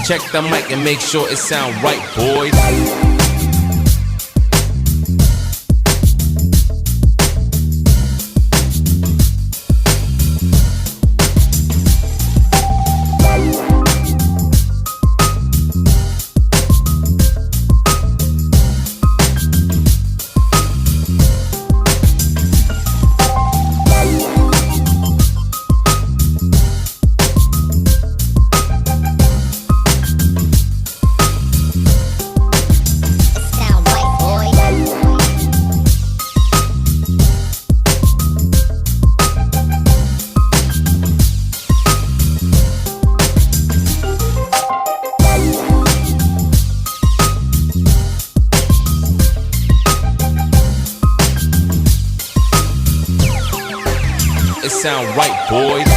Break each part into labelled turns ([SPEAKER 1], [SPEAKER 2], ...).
[SPEAKER 1] Check the mic and make sure it sound right, boys. It sound right, boys.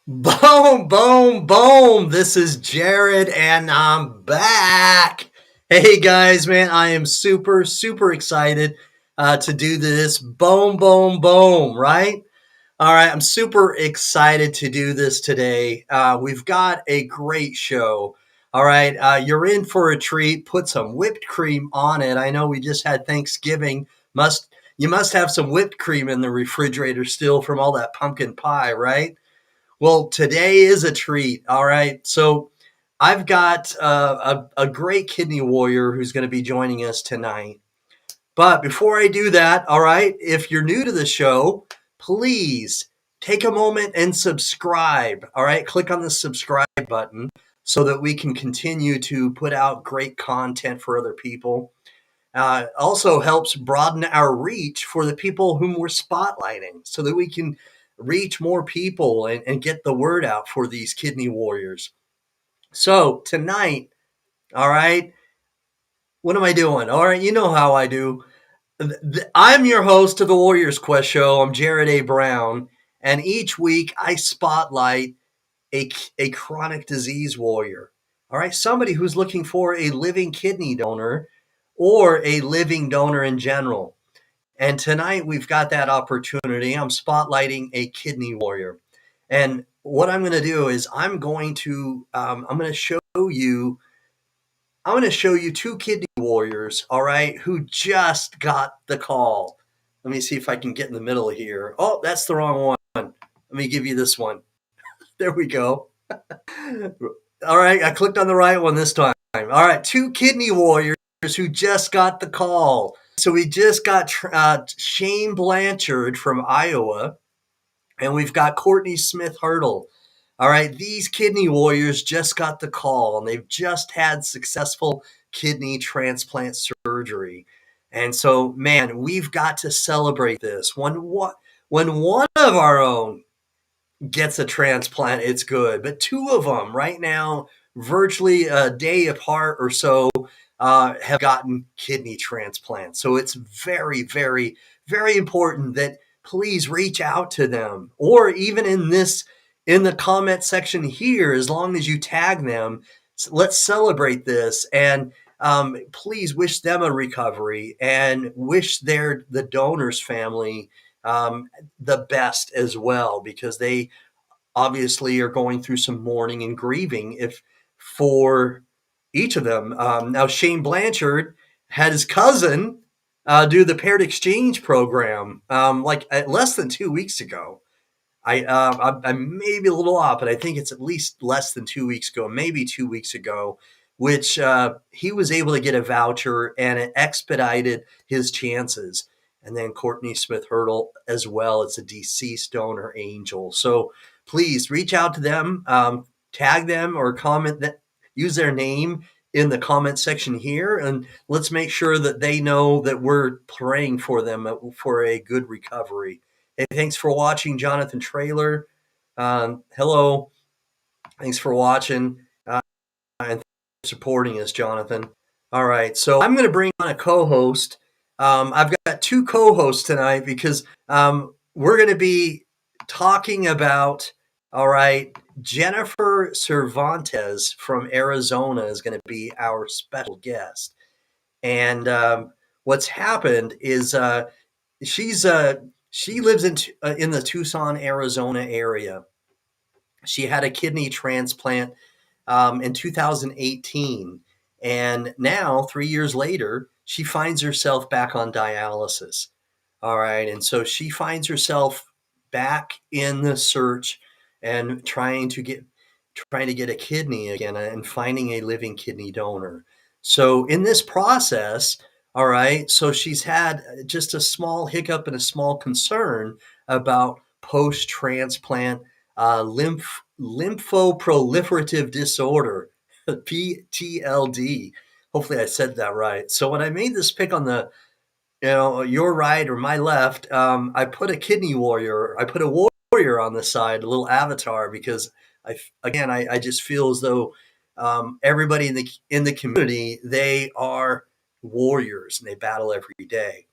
[SPEAKER 2] Boom, boom, boom. This is Jared and I'm back. Hey guys, man, I am super, super excited to do this. Boom, boom, boom, right? All right, I'm super excited to do this today. We've got a great show. All right, you're in for a treat. Put some whipped cream on it. I know we just had Thanksgiving. You must have some whipped cream in the refrigerator still from all that pumpkin pie, right? Well, today is a treat. All right. So I've got a great kidney warrior who's going to be joining us tonight. But before I do that, all right, if you're new to the show, please take a moment and subscribe. All right. Click on the subscribe button so that we can continue to put out great content for other people. Also helps broaden our reach for the people whom we're spotlighting so that we can reach more people and get the word out for these kidney warriors. So tonight, all right, what am I doing? All right, you know how I do. I'm your host of the Warriors Quest Show. I'm Jared A. Brown. And each week I spotlight a chronic disease warrior. All right, somebody who's looking for a living kidney donor or a living donor in general. And tonight we've got that opportunity. I'm spotlighting a kidney warrior. And what I'm going to do is I'm going to show you two kidney warriors, all right, who just got the call. Let me see if I can get in the middle here. Oh, that's the wrong one. Let me give you this one. There we go. All right, I clicked on the right one this time. All right, two kidney warriors who just got the call. So we just got Shane Blanchard from Iowa, and we've got Courtney Smith Hurdle. All right, these kidney warriors just got the call, and they've just had successful kidney transplant surgery. And so, man, we've got to celebrate this. When one of our own gets a transplant, it's good. But two of them right now, virtually a day apart or so, have gotten kidney transplants. So it's very, very, very important that please reach out to them, or even in the comment section here, as long as you tag them, let's celebrate this. And please wish them a recovery and wish the donor's family the best as well, because they obviously are going through some mourning and grieving for each of them. Now, Shane Blanchard had his cousin do the paired exchange program like less than 2 weeks ago. I'm maybe a little off, but I think it's at least less than 2 weeks ago, maybe 2 weeks ago, which he was able to get a voucher and it expedited his chances. And then Courtney Smith Hurdle as well. It's a deceased donor angel. So please reach out to them, tag them or comment that, use their name in the comment section here, and let's make sure that they know that we're praying for them for a good recovery. Hey, thanks for watching, Jonathan Trailer. Hello. Thanks for watching and supporting us, Jonathan. All right. So I'm going to bring on a co-host. I've got two co-hosts tonight because we're going to be talking about, all right, Jennifer Cervantes from Arizona is going to be our special guest. And what's happened is she lives in the Tucson, Arizona area. She had a kidney transplant in 2018, and now 3 years later, she finds herself back on dialysis. All right, and so she finds herself back in the search and trying to get a kidney again and finding a living kidney donor. So in this process, all right, so she's had just a small hiccup and a small concern about post-transplant lymphoproliferative disorder, PTLD. Hopefully I said that right. So when I made this pick on the, your right or my left, I put a kidney warrior. I put a warrior on the side, a little avatar, because I just feel as though everybody in the community, they are warriors and they battle every day.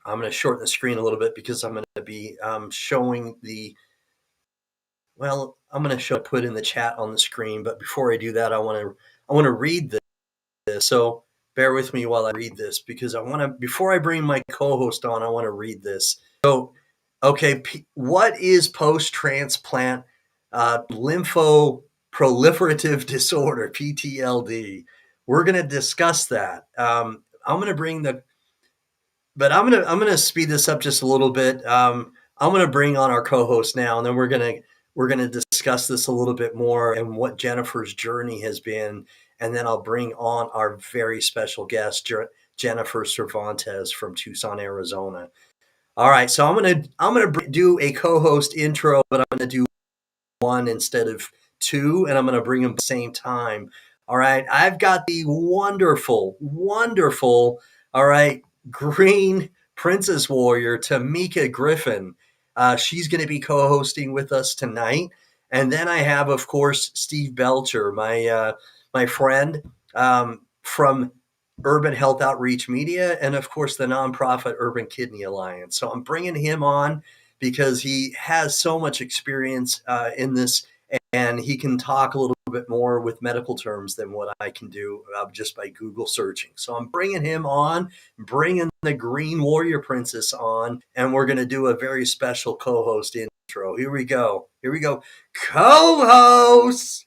[SPEAKER 2] I'm going to shorten the screen a little bit because I'm going to be showing the. Well, I'm going to put in the chat on the screen, but before I do that, I want to read this. So bear with me while I read this because before I bring my co-host on, I want to read this. So, okay, what is post-transplant lymphoproliferative disorder, PTLD? We're going to discuss that. I'm going to bring but I'm going to speed this up just a little bit. I'm going to bring on our co-host now, and then we're going to discuss this a little bit more and what Jennifer's journey has been. And then I'll bring on our very special guest, Jennifer Cervantes from Tucson, Arizona. All right. So I'm going to do a co-host intro, but I'm going to do one instead of two, and I'm going to bring them at the same time. All right. I've got the wonderful, all right, green princess warrior, Tamika Griffin. She's going to be co-hosting with us tonight. And then I have, of course, Steve Belcher, my friend from Urban Health Outreach Media, and of course the nonprofit Urban Kidney Alliance. So I'm bringing him on because he has so much experience in this, and he can talk a little bit more with medical terms than what I can do just by Google searching. So I'm bringing him on, bringing the Green Warrior Princess on, and we're going to do a very special co-host intro. Here we go. Co-hosts!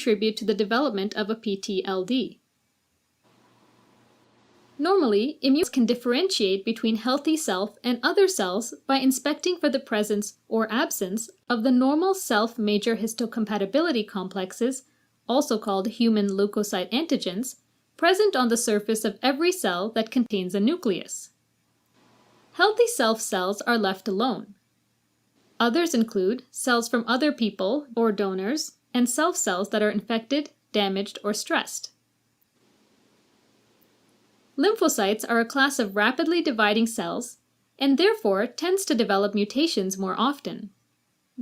[SPEAKER 3] contribute to the development of a PTLD. Normally, immune cells can differentiate between healthy self and other cells by inspecting for the presence or absence of the normal self-major histocompatibility complexes, also called human leukocyte antigens, present on the surface of every cell that contains a nucleus. Healthy self cells are left alone. Others include cells from other people or donors and self cells that are infected, damaged, or stressed. Lymphocytes are a class of rapidly dividing cells and therefore tends to develop mutations more often.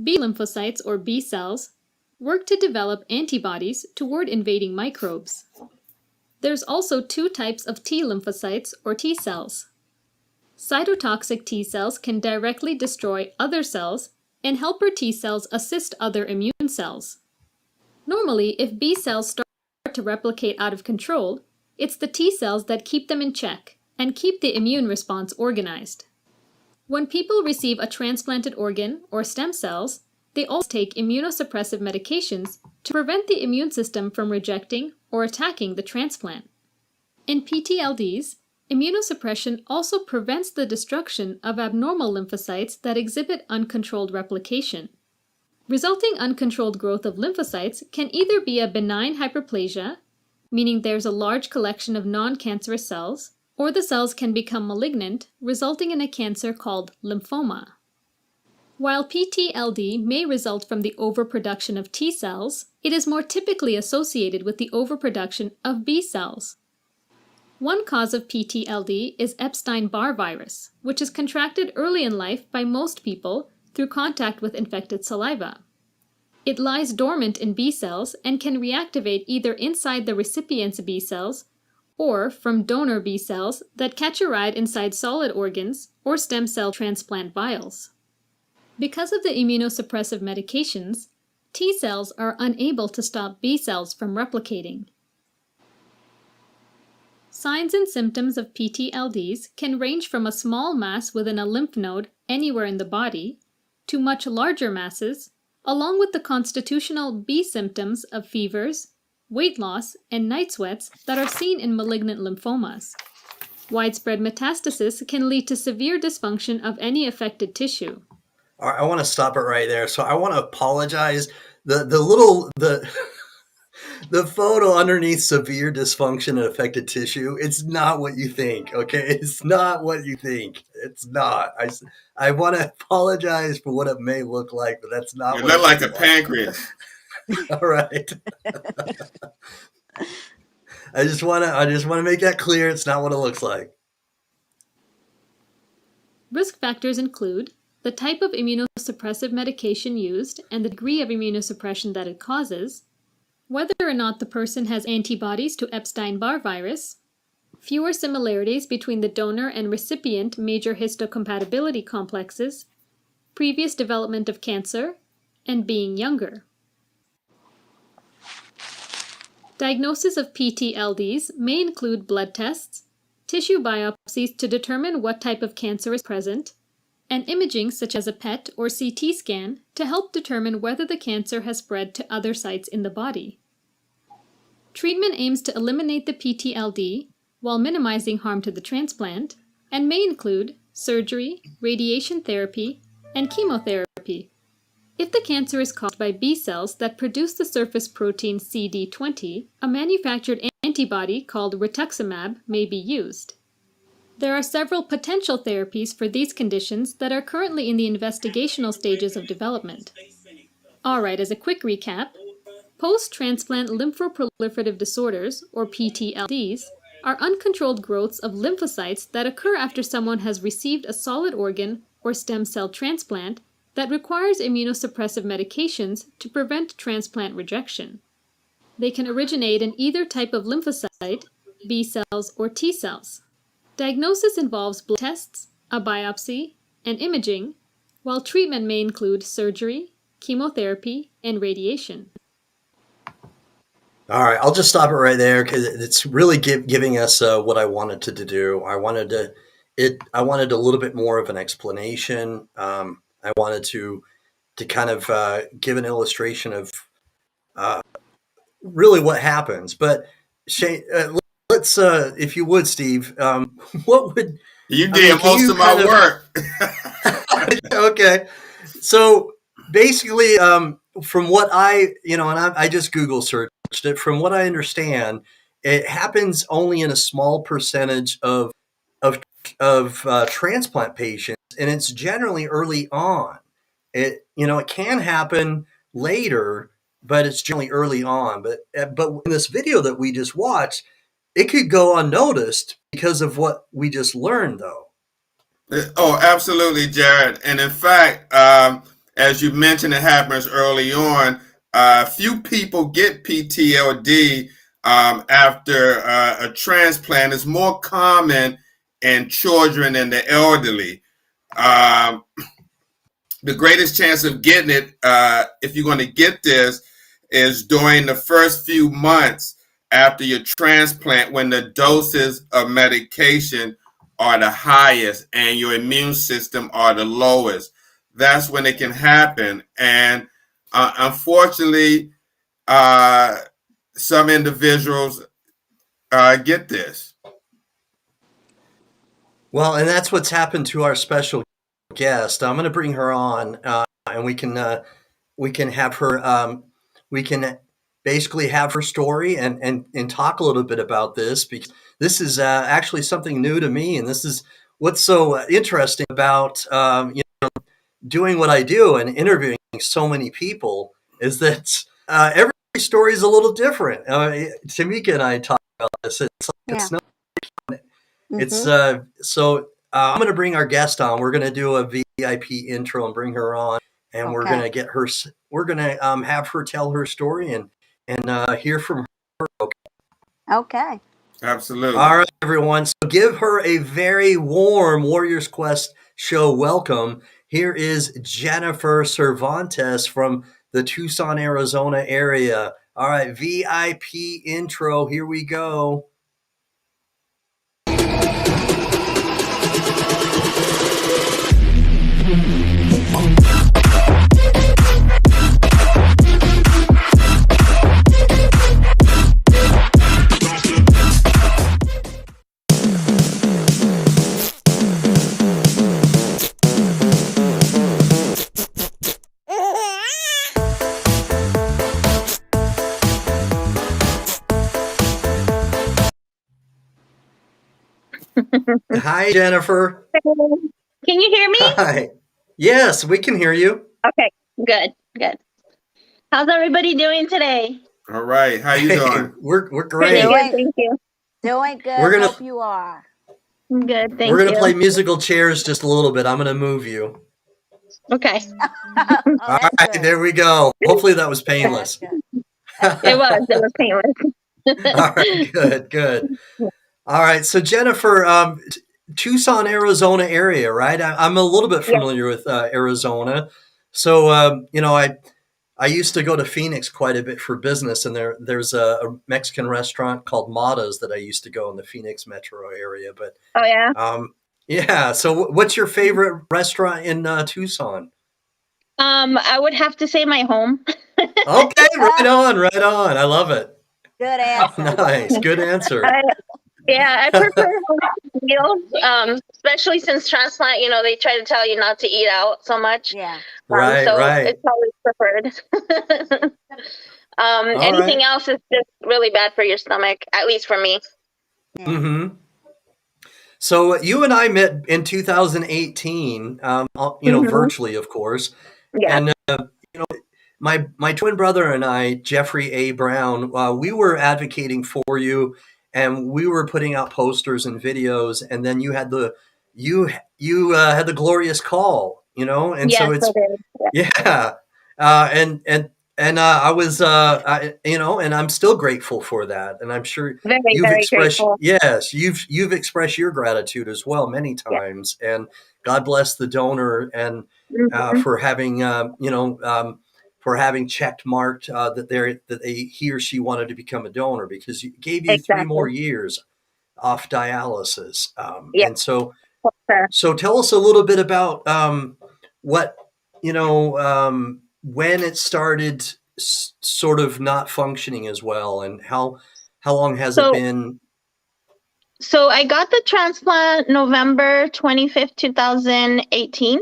[SPEAKER 3] B lymphocytes or B cells work to develop antibodies toward invading microbes. There's also two types of T lymphocytes or T cells. Cytotoxic T cells can directly destroy other cells, and helper T cells assist other immune cells. Normally, if B cells start to replicate out of control, it's the T cells that keep them in check and keep the immune response organized. When people receive a transplanted organ or stem cells, they also take immunosuppressive medications to prevent the immune system from rejecting or attacking the transplant. In PTLDs, immunosuppression also prevents the destruction of abnormal lymphocytes that exhibit uncontrolled replication. Resulting uncontrolled growth of lymphocytes can either be a benign hyperplasia, meaning there's a large collection of non-cancerous cells, or the cells can become malignant, resulting in a cancer called lymphoma. While PTLD may result from the overproduction of T cells, it is more typically associated with the overproduction of B cells. One cause of PTLD is Epstein-Barr virus, which is contracted early in life by most people through contact with infected saliva. It lies dormant in B cells and can reactivate either inside the recipient's B cells or from donor B cells that catch a ride inside solid organs or stem cell transplant vials. Because of the immunosuppressive medications, T cells are unable to stop B cells from replicating. Signs and symptoms of PTLDs can range from a small mass within a lymph node anywhere in the body to much larger masses, along with the constitutional B symptoms of fevers, weight loss, and night sweats that are seen in malignant lymphomas. Widespread metastasis can lead to severe dysfunction of any affected tissue.
[SPEAKER 2] All right, I want to stop it right there. So I want to apologize. The the photo underneath severe dysfunction and affected tissue, it's not what you think, okay? It's not what you think. It's not. I want to apologize for what it may look like, but that's not
[SPEAKER 4] It
[SPEAKER 2] what it
[SPEAKER 4] looked like
[SPEAKER 2] looks
[SPEAKER 4] a pancreas.
[SPEAKER 2] All right. I just want to make that clear. It's not what it looks like.
[SPEAKER 3] Risk factors include the type of immunosuppressive medication used and the degree of immunosuppression that it causes, whether or not the person has antibodies to Epstein-Barr virus, fewer similarities between the donor and recipient major histocompatibility complexes, previous development of cancer, and being younger. Diagnosis of PTLDs may include blood tests, tissue biopsies to determine what type of cancer is present, and imaging such as a PET or CT scan to help determine whether the cancer has spread to other sites in the body. Treatment aims to eliminate the PTLD while minimizing harm to the transplant and may include surgery, radiation therapy, and chemotherapy. If the cancer is caused by B cells that produce the surface protein CD20, a manufactured antibody called rituximab may be used. There are several potential therapies for these conditions that are currently in the investigational stages of development. Alright, as a quick recap, post-transplant lymphoproliferative disorders, or PTLDs, are uncontrolled growths of lymphocytes that occur after someone has received a solid organ or stem cell transplant that requires immunosuppressive medications to prevent transplant rejection. They can originate in either type of lymphocyte, B cells or T cells. Diagnosis involves blood tests, a biopsy, and imaging, while treatment may include surgery, chemotherapy, and radiation.
[SPEAKER 2] All right, I'll just stop it right there because it's really giving us what I wanted to do. I wanted a little bit more of an explanation. I wanted to kind of give an illustration of really what happens. But Shane, let's, if you would, Steve, what would
[SPEAKER 4] You
[SPEAKER 2] I mean?
[SPEAKER 4] did
[SPEAKER 2] Can
[SPEAKER 4] most
[SPEAKER 2] you
[SPEAKER 4] of my
[SPEAKER 2] kind of
[SPEAKER 4] work.
[SPEAKER 2] okay? So basically, from what and I just Google searched it. From what I understand, it happens only in a small percentage of transplant patients, and it's generally early on. It can happen later, but it's generally early on. But in this video that we just watched, it could go unnoticed because of what we just learned, though.
[SPEAKER 4] Oh, absolutely, Jared. And in fact, as you mentioned, it happens early on. Few people get PTLD after a transplant. It's more common in children and the elderly. Um, the greatest chance of getting it, if you're going to get this, is during the first few months after your transplant, when the doses of medication are the highest and your immune system are the lowest. That's when it can happen. And unfortunately, uh, some individuals get this.
[SPEAKER 2] Well, and that's what's happened to our special guest. I'm going to bring her on, and we can have her we can basically have her story and talk a little bit about this, because this is actually something new to me, and this is what's so interesting about doing what I do and interviewing so many people, is that every story is a little different. Tamika and I talk about this. It's not it's so I'm going to bring our guest on. We're going to do a VIP intro and bring her on, and we're going to get her. We're going to have her tell her story and hear from her.
[SPEAKER 5] Okay.
[SPEAKER 4] Absolutely.
[SPEAKER 2] All right, everyone. So give her a very warm Warriors Quest show welcome. Here is Jennifer Cervantes from the Tucson, Arizona area. All right, VIP intro. Here we go. Hi, Jennifer.
[SPEAKER 6] Can you hear me?
[SPEAKER 2] Hi. Yes, we can hear you.
[SPEAKER 6] Okay, good. How's everybody doing today?
[SPEAKER 4] All right. How you doing?
[SPEAKER 2] We're
[SPEAKER 6] Pretty
[SPEAKER 2] great.
[SPEAKER 6] good, thank you.
[SPEAKER 5] Doing good.
[SPEAKER 2] We're gonna-
[SPEAKER 5] Hope you are.
[SPEAKER 6] Good, thank
[SPEAKER 2] We're going
[SPEAKER 6] you.
[SPEAKER 2] to play musical chairs just a little bit. I'm going to move you.
[SPEAKER 6] Okay,
[SPEAKER 5] Oh,
[SPEAKER 2] All
[SPEAKER 5] that's
[SPEAKER 2] right,
[SPEAKER 5] good.
[SPEAKER 2] there we go. Hopefully that was painless.
[SPEAKER 6] it was painless.
[SPEAKER 2] All right, good. All right, so Jennifer, Tucson, Arizona area, right? I'm a little bit
[SPEAKER 6] Yeah.
[SPEAKER 2] familiar with Arizona. So, I used to go to Phoenix quite a bit for business, and there's a Mexican restaurant called Mata's that I used to go in the Phoenix metro area. But
[SPEAKER 6] Oh yeah.
[SPEAKER 2] yeah, so what's your favorite restaurant in Tucson?
[SPEAKER 6] I would have to say my home.
[SPEAKER 2] Okay, right on. I love it.
[SPEAKER 5] Good answer.
[SPEAKER 2] Nice, good answer.
[SPEAKER 6] I prefer home meals, especially since transplant. They try to tell you not to eat out so much.
[SPEAKER 5] Yeah.
[SPEAKER 2] Right.
[SPEAKER 6] It's always preferred. Anything
[SPEAKER 2] right.
[SPEAKER 6] else is just really bad for your stomach, at least for me.
[SPEAKER 5] Yeah.
[SPEAKER 2] Mm-hmm. So you and I met in 2018, virtually, of course.
[SPEAKER 6] Yeah.
[SPEAKER 2] And my twin brother and I, Jeffrey A. Brown, we were advocating for you, and we were putting out posters and videos. And then you had you had the glorious call, and
[SPEAKER 6] Yes,
[SPEAKER 2] so it's
[SPEAKER 6] I did.
[SPEAKER 2] yeah, and I was and I'm still grateful for that, and I'm sure
[SPEAKER 6] Very,
[SPEAKER 2] you've
[SPEAKER 6] very
[SPEAKER 2] expressed
[SPEAKER 6] grateful.
[SPEAKER 2] yes, you've expressed your gratitude as well many times, and God bless the donor and
[SPEAKER 6] Mhm.
[SPEAKER 2] for having for having checked marked that he or she wanted to become a donor, because it gave you 3 more
[SPEAKER 6] Exactly.
[SPEAKER 2] years off dialysis,
[SPEAKER 6] Yeah,
[SPEAKER 2] and so
[SPEAKER 6] for sure.
[SPEAKER 2] so tell us a little bit about what when it started sort of not functioning as well, and how long has it
[SPEAKER 6] So,
[SPEAKER 2] been?
[SPEAKER 6] so I got the transplant November 25th, 2018.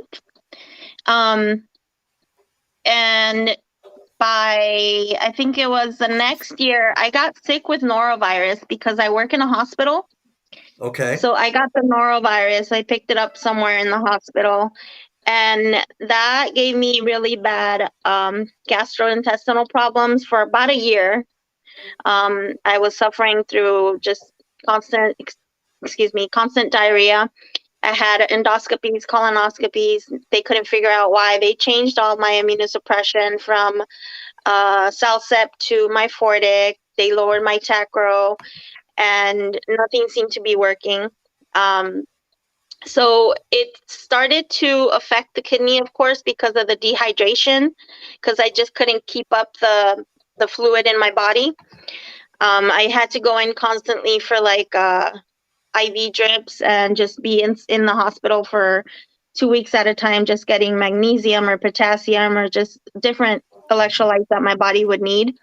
[SPEAKER 6] And by, I think it was the next year, I got sick with norovirus because I work in a hospital.
[SPEAKER 2] Okay.
[SPEAKER 6] So I got the norovirus. I picked it up somewhere in the hospital. And that gave me really bad gastrointestinal problems for about a year. I was suffering through just constant diarrhea. I had endoscopies, colonoscopies. They couldn't figure out why. They changed all my immunosuppression from Salsep to Myfortic. They lowered my Tacro, and nothing seemed to be working. So it started to affect the kidney, of course, because of the dehydration, because I just couldn't keep up the fluid in my body. I had to go in constantly for like IV drips and just be in the hospital for 2 weeks at a time, just getting magnesium or potassium or just different electrolytes that my body would need.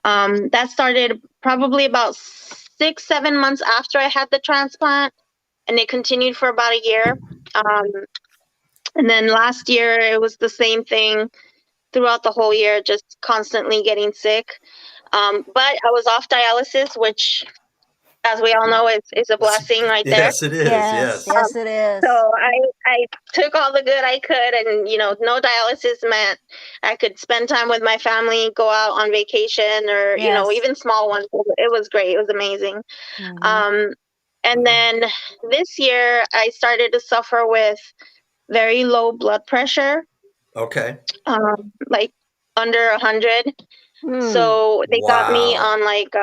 [SPEAKER 6] That started probably about 6-7 months after I had the transplant, and it continued for about a year. And then last year, it was the same thing throughout the whole year, just constantly getting sick. But I was off dialysis, which, as we all know, is a blessing right there.
[SPEAKER 2] Yes, it is.
[SPEAKER 5] Yes,
[SPEAKER 2] Yes.
[SPEAKER 5] yes, it is.
[SPEAKER 6] So I took all the good I could, and no dialysis meant I could spend time with my family, go out on vacation, or
[SPEAKER 5] Yes.
[SPEAKER 6] even small ones. It was great. It was amazing.
[SPEAKER 5] Mhm.
[SPEAKER 6] And then this year I started to suffer with very low blood pressure,
[SPEAKER 2] Okay.
[SPEAKER 6] like under 100.
[SPEAKER 5] Mm.
[SPEAKER 6] So they got me
[SPEAKER 2] Wow.
[SPEAKER 6] on like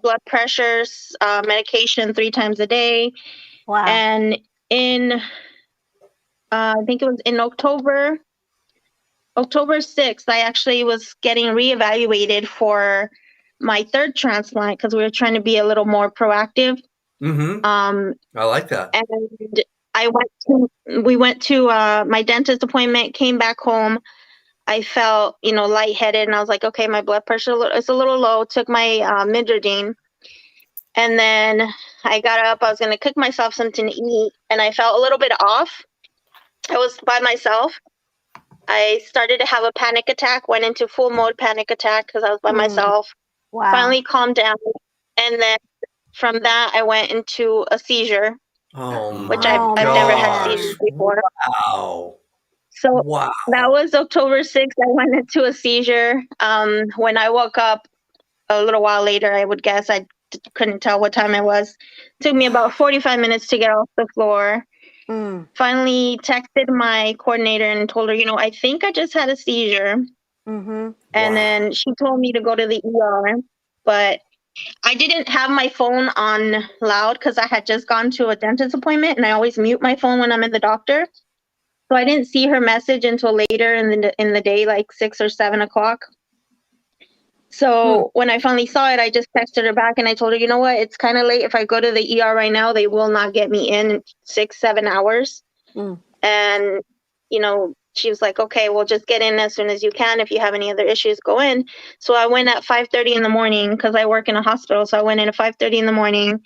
[SPEAKER 6] blood pressures medication 3 times a day.
[SPEAKER 5] Wow.
[SPEAKER 6] And in I think it was in October 6th, I actually was getting reevaluated for my third transplant because we were trying to be a little more proactive.
[SPEAKER 2] Mm-hmm. I like that.
[SPEAKER 6] And we went to my dentist appointment, came back home. I felt, lightheaded, and I was like, okay, my blood pressure is a little low. Took my Midrodine, and then I got up. I was going to cook myself something to eat, and I felt a little bit off. I was by myself. I started to have a panic attack, went into full mode panic attack because I was by myself.
[SPEAKER 5] Wow.
[SPEAKER 6] Finally calmed down. And then from that, I went into a seizure,
[SPEAKER 2] Oh
[SPEAKER 6] which
[SPEAKER 2] my
[SPEAKER 6] I've never had
[SPEAKER 2] gosh.
[SPEAKER 6] seizures before.
[SPEAKER 2] Wow.
[SPEAKER 6] So
[SPEAKER 2] Wow.
[SPEAKER 6] that was October 6th. I went into a seizure. When I woke up a little while later, I would guess, I couldn't tell what time it was. It took me about 45 minutes to get off the floor.
[SPEAKER 5] Mm.
[SPEAKER 6] Finally texted my coordinator and told her, I think I just had a seizure.
[SPEAKER 5] Mm-hmm.
[SPEAKER 6] And
[SPEAKER 2] Wow.
[SPEAKER 6] then she told me to go to the ER, but I didn't have my phone on loud because I had just gone to a dentist appointment, and I always mute my phone when I'm at the doctor. So I didn't see her message until later in the day, like 6 or 7 o'clock. So when I finally saw it, I just texted her back and I told her, you know what, it's kind of late. If I go to the ER right now, they will not get me in 6-7 hours.
[SPEAKER 5] Mm.
[SPEAKER 6] And, she was like, okay, well, just get in as soon as you can. If you have any other issues, go in. So I went at 5:30 in the morning because I work in a hospital. So I went in at 5:30 in the morning,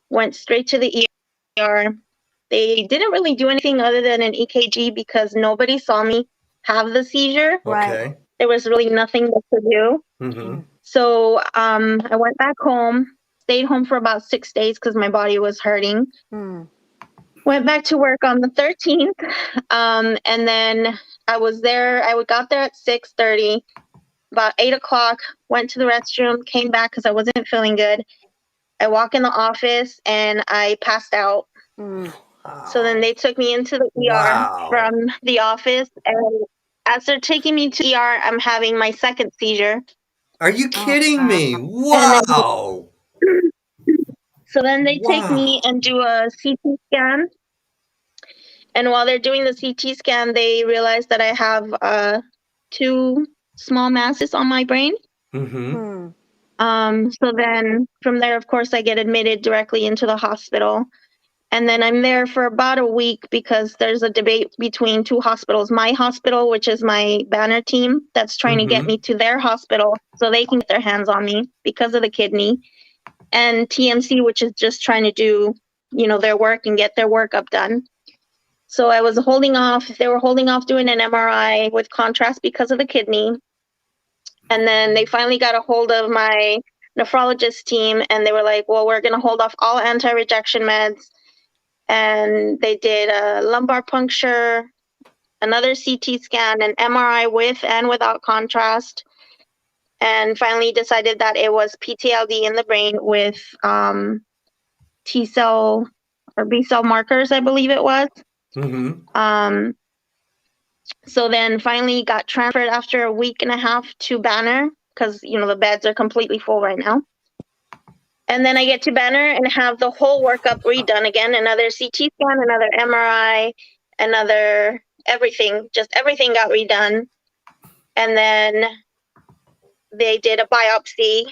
[SPEAKER 6] went straight to the ER. They didn't really do anything other than an EKG because nobody saw me have the seizure.
[SPEAKER 2] Okay.
[SPEAKER 6] There was really nothing to do.
[SPEAKER 2] Mm-hmm.
[SPEAKER 6] So I went back home, stayed home for about 6 days because my body was hurting.
[SPEAKER 5] Mm.
[SPEAKER 6] Went back to work on the 13th, and then I was there. I got there at 6:30. About 8 o'clock, went to the restroom, came back because I wasn't feeling good. I walk in the office and I passed out.
[SPEAKER 5] Mm.
[SPEAKER 2] Wow.
[SPEAKER 6] So then they took me into the ER
[SPEAKER 2] Wow.
[SPEAKER 6] from the office, and as they're taking me to ER, I'm having my second seizure.
[SPEAKER 2] Are you kidding
[SPEAKER 5] wow.
[SPEAKER 2] me? Wow.
[SPEAKER 6] So then they take me and do a CT scan. And while they're doing the CT scan, they realize that I have 2 small masses on my brain.
[SPEAKER 2] Mm-hmm.
[SPEAKER 5] Mm.
[SPEAKER 6] So then from there, of course, I get admitted directly into the hospital. And then I'm there for about a week because there's a debate between two hospitals. My hospital, which is my banner team, that's trying to get me to their hospital so they can get their hands on me because of the kidney. And TMC, which is just trying to do, their work and get their workup done. So I was holding off. They were holding off doing an MRI with contrast because of the kidney. And then they finally got a hold of my nephrologist team and they were like, well, we're going to hold off all anti-rejection meds. And they did a lumbar puncture, another CT scan, an MRI with and without contrast, and finally decided that it was PTLD in the brain with T cell or B cell markers, I believe it was. So then finally got transferred after a week and a half to Banner because, the beds are completely full right now. And then I get to Banner and have the whole workup redone again, another CT scan, another MRI, another everything, just everything got redone. And then they did a biopsy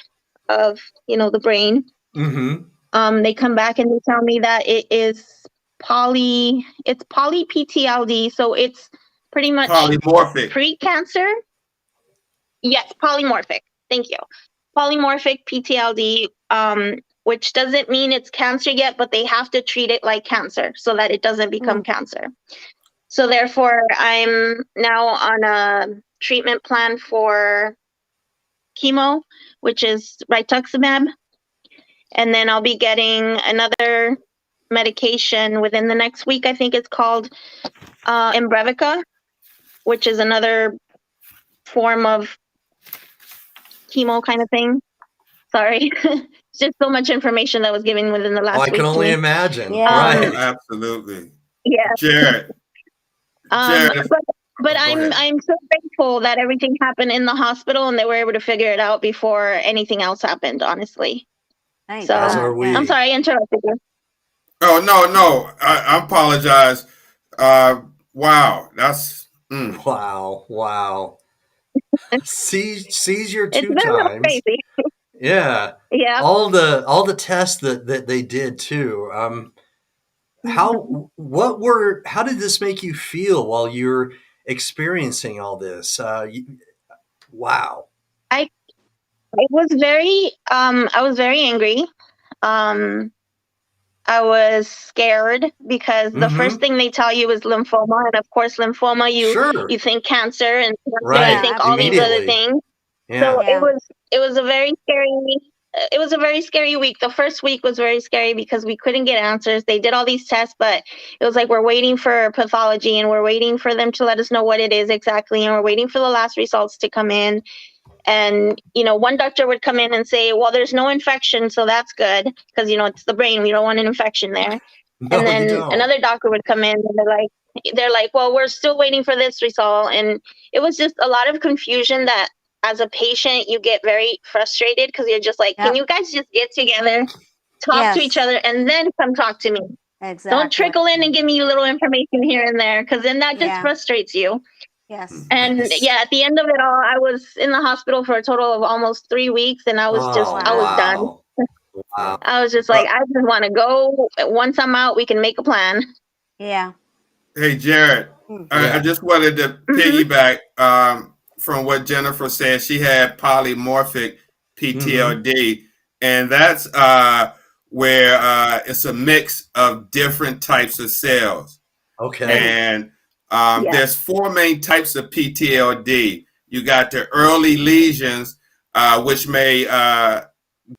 [SPEAKER 6] of, the brain. They come back and they tell me that it is poly PTLD. So it's pretty much
[SPEAKER 4] polymorphic.
[SPEAKER 6] Pre-cancer. Yes, polymorphic. Thank you. Polymorphic PTLD, which doesn't mean it's cancer yet, but they have to treat it like cancer so that it doesn't become cancer. So therefore, I'm now on a treatment plan for chemo, which is rituximab. And then I'll be getting another medication within the next week. I think it's called Imbrevica, which is another form of chemo kind of thing. Sorry. It's just so much information that was given within the last week.
[SPEAKER 2] I can only imagine.
[SPEAKER 5] Yeah.
[SPEAKER 2] Right.
[SPEAKER 4] Absolutely.
[SPEAKER 6] Yeah.
[SPEAKER 4] Jared.
[SPEAKER 6] But I'm so grateful that everything happened in the hospital and they were able to figure it out before anything else happened, honestly.
[SPEAKER 5] Thank
[SPEAKER 6] So
[SPEAKER 2] As are we.
[SPEAKER 6] I'm sorry, I interrupted you.
[SPEAKER 4] Oh, no. I apologize. Wow. That's
[SPEAKER 2] Wow. Seize your
[SPEAKER 6] It's
[SPEAKER 2] two
[SPEAKER 6] been a little
[SPEAKER 2] times.
[SPEAKER 6] crazy.
[SPEAKER 2] Yeah.
[SPEAKER 6] Yeah.
[SPEAKER 2] All the tests that they did too. How did this make you feel while you're experiencing all this? Wow.
[SPEAKER 6] I was very angry. I was scared because the first thing they tell you is lymphoma, and of course lymphoma you think cancer and
[SPEAKER 2] Right.
[SPEAKER 6] you think all these other things.
[SPEAKER 2] Yeah.
[SPEAKER 6] So it was a very scary week. The first week was very scary because we couldn't get answers. They did all these tests, but it was like we're waiting for pathology and we're waiting for them to let us know what it is exactly, and we're waiting for the last results to come in. And, one doctor would come in and say, well, there's no infection, so that's good because, it's the brain. We don't want an infection there.
[SPEAKER 2] No,
[SPEAKER 6] and then
[SPEAKER 2] you don't.
[SPEAKER 6] another doctor would come in and they're like, well, we're still waiting for this result. And it was just a lot of confusion that as a patient, you get very frustrated because you're just like, can you guys just get together, talk to each other, and then come talk to me?
[SPEAKER 5] Exactly.
[SPEAKER 6] Don't trickle in and give me a little information here and there because then that just frustrates you.
[SPEAKER 5] Yes.
[SPEAKER 6] And at the end of it all, I was in the hospital for a total of almost 3 weeks, and I was I was done.
[SPEAKER 2] Wow.
[SPEAKER 6] I was just like, I just want to go. Once I'm out, we can make a plan.
[SPEAKER 5] Yeah.
[SPEAKER 4] Hey, Jared, I just wanted to piggyback from what Jennifer said. She had polymorphic PTLD, and that's where it's a mix of different types of cells.
[SPEAKER 2] Okay.
[SPEAKER 4] And there's 4 main types of PTLD. You got the early lesions, which may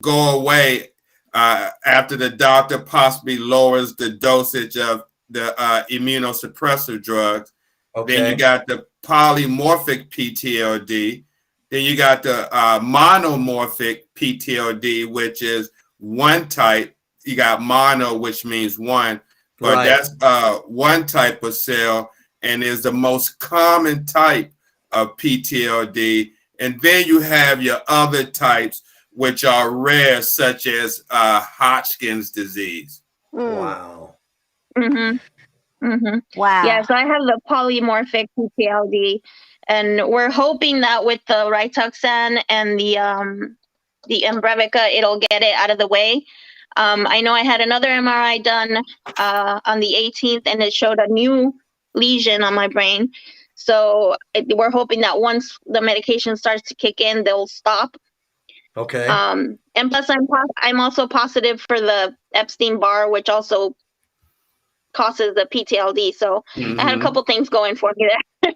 [SPEAKER 4] go away after the doctor possibly lowers the dosage of the immunosuppressor drugs.
[SPEAKER 2] Okay.
[SPEAKER 4] Then you got the polymorphic PTLD. Then you got the monomorphic PTLD, which is one type. You got mono, which means one, but that's one type of cell and is the most common type of PTLD. And then you have your other types, which are rare, such as Hodgkin's disease.
[SPEAKER 2] Wow.
[SPEAKER 5] Wow.
[SPEAKER 6] Yeah, so I have the polymorphic PTLD, and we're hoping that with the Rituxan and the Imbrevica, it'll get it out of the way. I know I had another MRI done on the 18th, and it showed a new lesion on my brain. So we're hoping that once the medication starts to kick in, they'll stop.
[SPEAKER 2] Okay.
[SPEAKER 6] And plus, I'm also positive for the Epstein-Barr, which also causes the PTLD. So I had a couple things going for me there.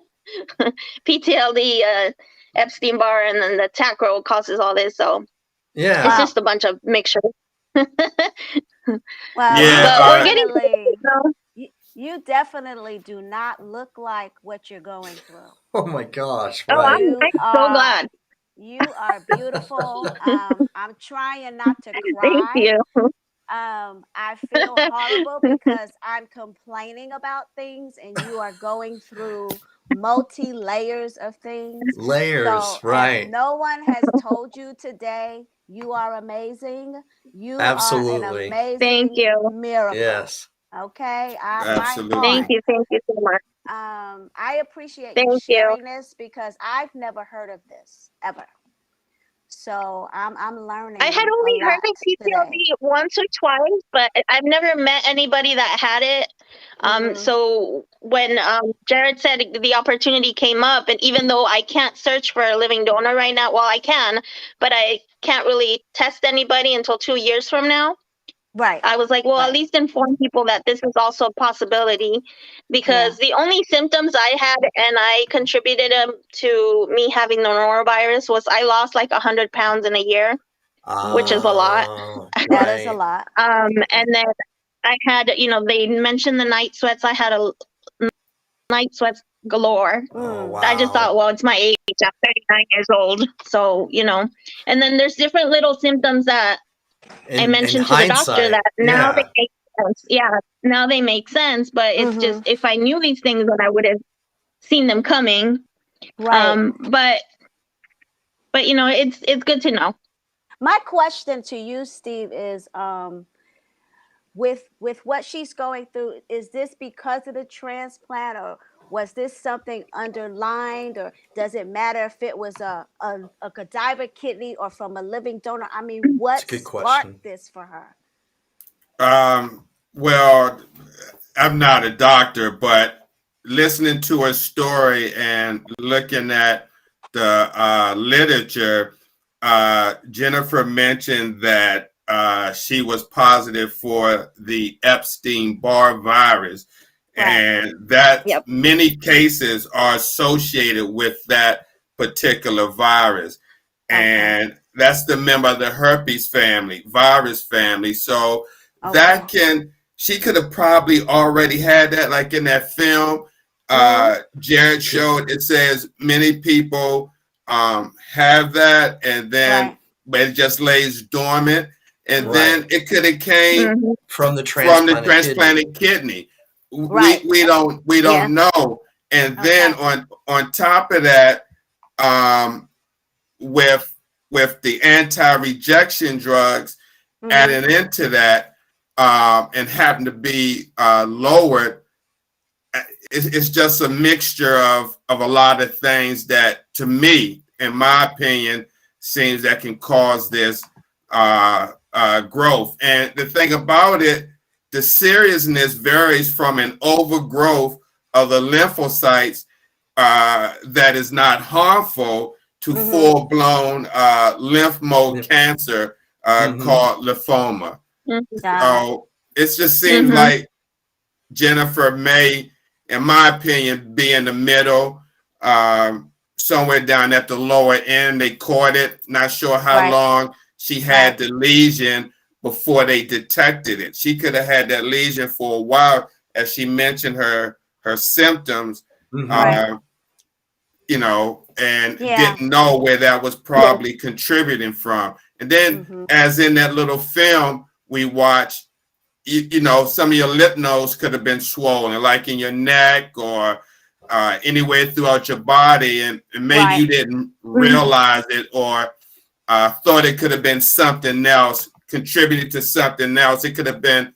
[SPEAKER 6] PTLD, Epstein-Barr, and then the TACRO causes all this. So
[SPEAKER 2] Yeah.
[SPEAKER 6] it's just a bunch of mixture.
[SPEAKER 5] Well,
[SPEAKER 4] Yeah,
[SPEAKER 6] But we're getting
[SPEAKER 5] you definitely do not look like what you're going through.
[SPEAKER 2] Oh my gosh.
[SPEAKER 6] Oh,
[SPEAKER 2] Right.
[SPEAKER 6] I'm so glad.
[SPEAKER 5] You are beautiful. I'm trying not to
[SPEAKER 6] Thank
[SPEAKER 5] cry.
[SPEAKER 6] you.
[SPEAKER 5] I feel horrible because I'm complaining about things and you are going through multi layers of things.
[SPEAKER 2] Layers,
[SPEAKER 5] So
[SPEAKER 2] right.
[SPEAKER 5] if no one has told you today, you are amazing. You are
[SPEAKER 2] Absolutely.
[SPEAKER 5] an amazing
[SPEAKER 6] Thank you.
[SPEAKER 5] miracle.
[SPEAKER 2] Yes.
[SPEAKER 5] Okay.
[SPEAKER 4] Absolutely.
[SPEAKER 5] My
[SPEAKER 6] Thank you so much.
[SPEAKER 5] heart. I appreciate you
[SPEAKER 6] Thank you.
[SPEAKER 5] sharing this because I've never heard of this ever. So I'm learning.
[SPEAKER 6] I had only heard of PTLD once or twice, but I've never met anybody that had it. So when Jared said the opportunity came up, and even though I can't search for a living donor right now, well, I can, but I can't really test anybody until 2 years from now.
[SPEAKER 5] Right.
[SPEAKER 6] I was like, well, at least inform people that this is also a possibility, because the only symptoms I had, and I contributed them to me having the norovirus, was I lost like 100 pounds in a year, which is a lot.
[SPEAKER 5] That is a lot.
[SPEAKER 6] And then I had, they mentioned the night sweats. I had a night sweats galore.
[SPEAKER 2] Oh, wow.
[SPEAKER 6] I just thought, well, it's my age. I'm 39 years old. So, and then there's different little symptoms that I mentioned to the doctor that now they make sense. Yeah, now they make sense. But it's just, if I knew these things, then I would have seen them coming.
[SPEAKER 5] Right.
[SPEAKER 6] But it's good to know.
[SPEAKER 5] My question to you, Steve, is with what she's going through, is this because of the transplant, or was this something underlined, or does it matter if it was a cadaver kidney or from a living donor? I mean, what sparked this for her?
[SPEAKER 4] Well, I'm not a doctor, but listening to her story and looking at the literature, Jennifer mentioned that she was positive for the Epstein-Barr virus, and that many cases are associated with that particular virus. And that's the member of the herpes family, virus family. So that she could have probably already had that, like in that film Jared showed. It says many people have that, and then but it just lays dormant, and then it could have came
[SPEAKER 2] from the transplanted
[SPEAKER 4] kidney. We don't know. And then on top of that, with the anti-rejection drugs added into that, and happen to be lowered, it's just a mixture of a lot of things that, to me, in my opinion, seems that can cause this growth. And the thing about it, the seriousness varies from an overgrowth of the lymphocytes that is not harmful to full-blown lymph node cancer called lymphoma. So it just seems like Jennifer may, in my opinion, be in the middle, somewhere down at the lower end. They caught it. Not sure how long she had the lesion before they detected it. She could have had that lesion for a while, as she mentioned her symptoms, and didn't know where that was probably contributing from. And then, as in that little film we watched, some of your lymph nodes could have been swollen, like in your neck or anywhere throughout your body, and maybe you didn't realize it, or thought it could have been something else, contributed to something else. It could have been,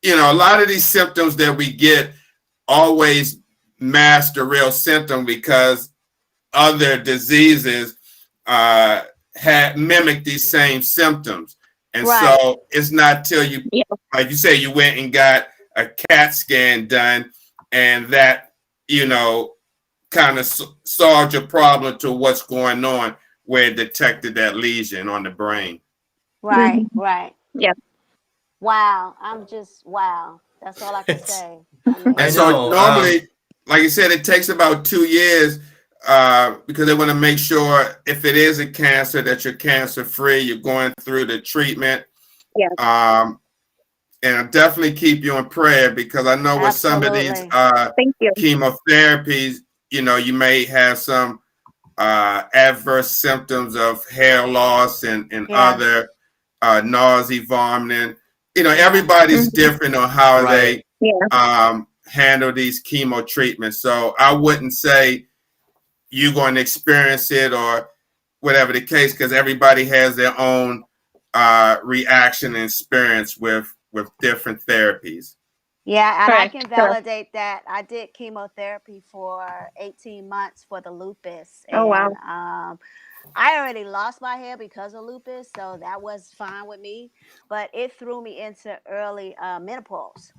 [SPEAKER 4] a lot of these symptoms that we get always mask the real symptom, because other diseases had mimicked these same symptoms. And
[SPEAKER 5] Right.
[SPEAKER 4] so it's not till you,
[SPEAKER 6] Yeah.
[SPEAKER 4] like you say, you went and got a CAT scan done, and that, you know, kind of solved your problem to what's going on, where it detected that lesion on the brain.
[SPEAKER 5] Right. Right.
[SPEAKER 6] Yeah.
[SPEAKER 5] Wow. I'm just wow. That's all I can
[SPEAKER 2] It's-
[SPEAKER 5] say. I
[SPEAKER 4] And
[SPEAKER 2] I
[SPEAKER 5] mean,
[SPEAKER 4] so
[SPEAKER 2] know.
[SPEAKER 4] normally, like you said, it takes about 2 years because they want to make sure if it is a cancer that you're cancer free, you're going through the treatment.
[SPEAKER 6] Yeah.
[SPEAKER 4] And I definitely keep you in prayer, because I know with some of these
[SPEAKER 5] absolutely.
[SPEAKER 6] Thank you.
[SPEAKER 4] chemotherapies, you know, you may have some adverse symptoms of hair loss and
[SPEAKER 5] Yeah.
[SPEAKER 4] other nausea, vomiting. You know,
[SPEAKER 5] Yeah.
[SPEAKER 4] everybody's different on how
[SPEAKER 2] Right.
[SPEAKER 4] they
[SPEAKER 6] Yeah.
[SPEAKER 4] handle these chemo treatments. So I wouldn't say you're going to experience it or whatever the case, because everybody has their own reaction and experience with different therapies.
[SPEAKER 5] Yeah, and I
[SPEAKER 6] Correct.
[SPEAKER 5] can
[SPEAKER 6] Correct.
[SPEAKER 5] validate that. I did chemotherapy for 18 months for the lupus,
[SPEAKER 6] Oh, wow.
[SPEAKER 5] and I already lost my hair because of lupus, so that was fine with me. But it threw me into early menopause,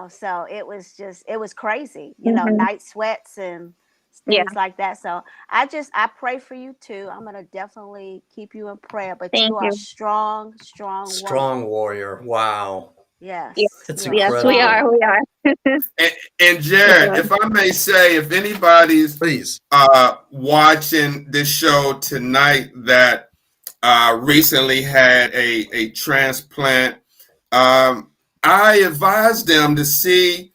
[SPEAKER 5] so it was crazy,
[SPEAKER 6] Mm-hmm.
[SPEAKER 5] night sweats and
[SPEAKER 6] Yeah.
[SPEAKER 5] things like that. So I pray for you too. I'm gonna definitely keep you in prayer, but
[SPEAKER 6] Thank
[SPEAKER 5] you are a
[SPEAKER 6] you.
[SPEAKER 5] strong, strong woman.
[SPEAKER 2] Strong warrior. Wow.
[SPEAKER 6] Yes.
[SPEAKER 5] Yes,
[SPEAKER 2] That's
[SPEAKER 5] you are
[SPEAKER 6] Yes, we
[SPEAKER 2] incredible.
[SPEAKER 6] are.
[SPEAKER 5] strong.
[SPEAKER 6] We are.
[SPEAKER 4] And
[SPEAKER 6] We
[SPEAKER 4] Jared,
[SPEAKER 6] are.
[SPEAKER 4] if I may say, if anybody's
[SPEAKER 2] Please.
[SPEAKER 4] watching this show tonight that recently had a transplant, I advise them to see,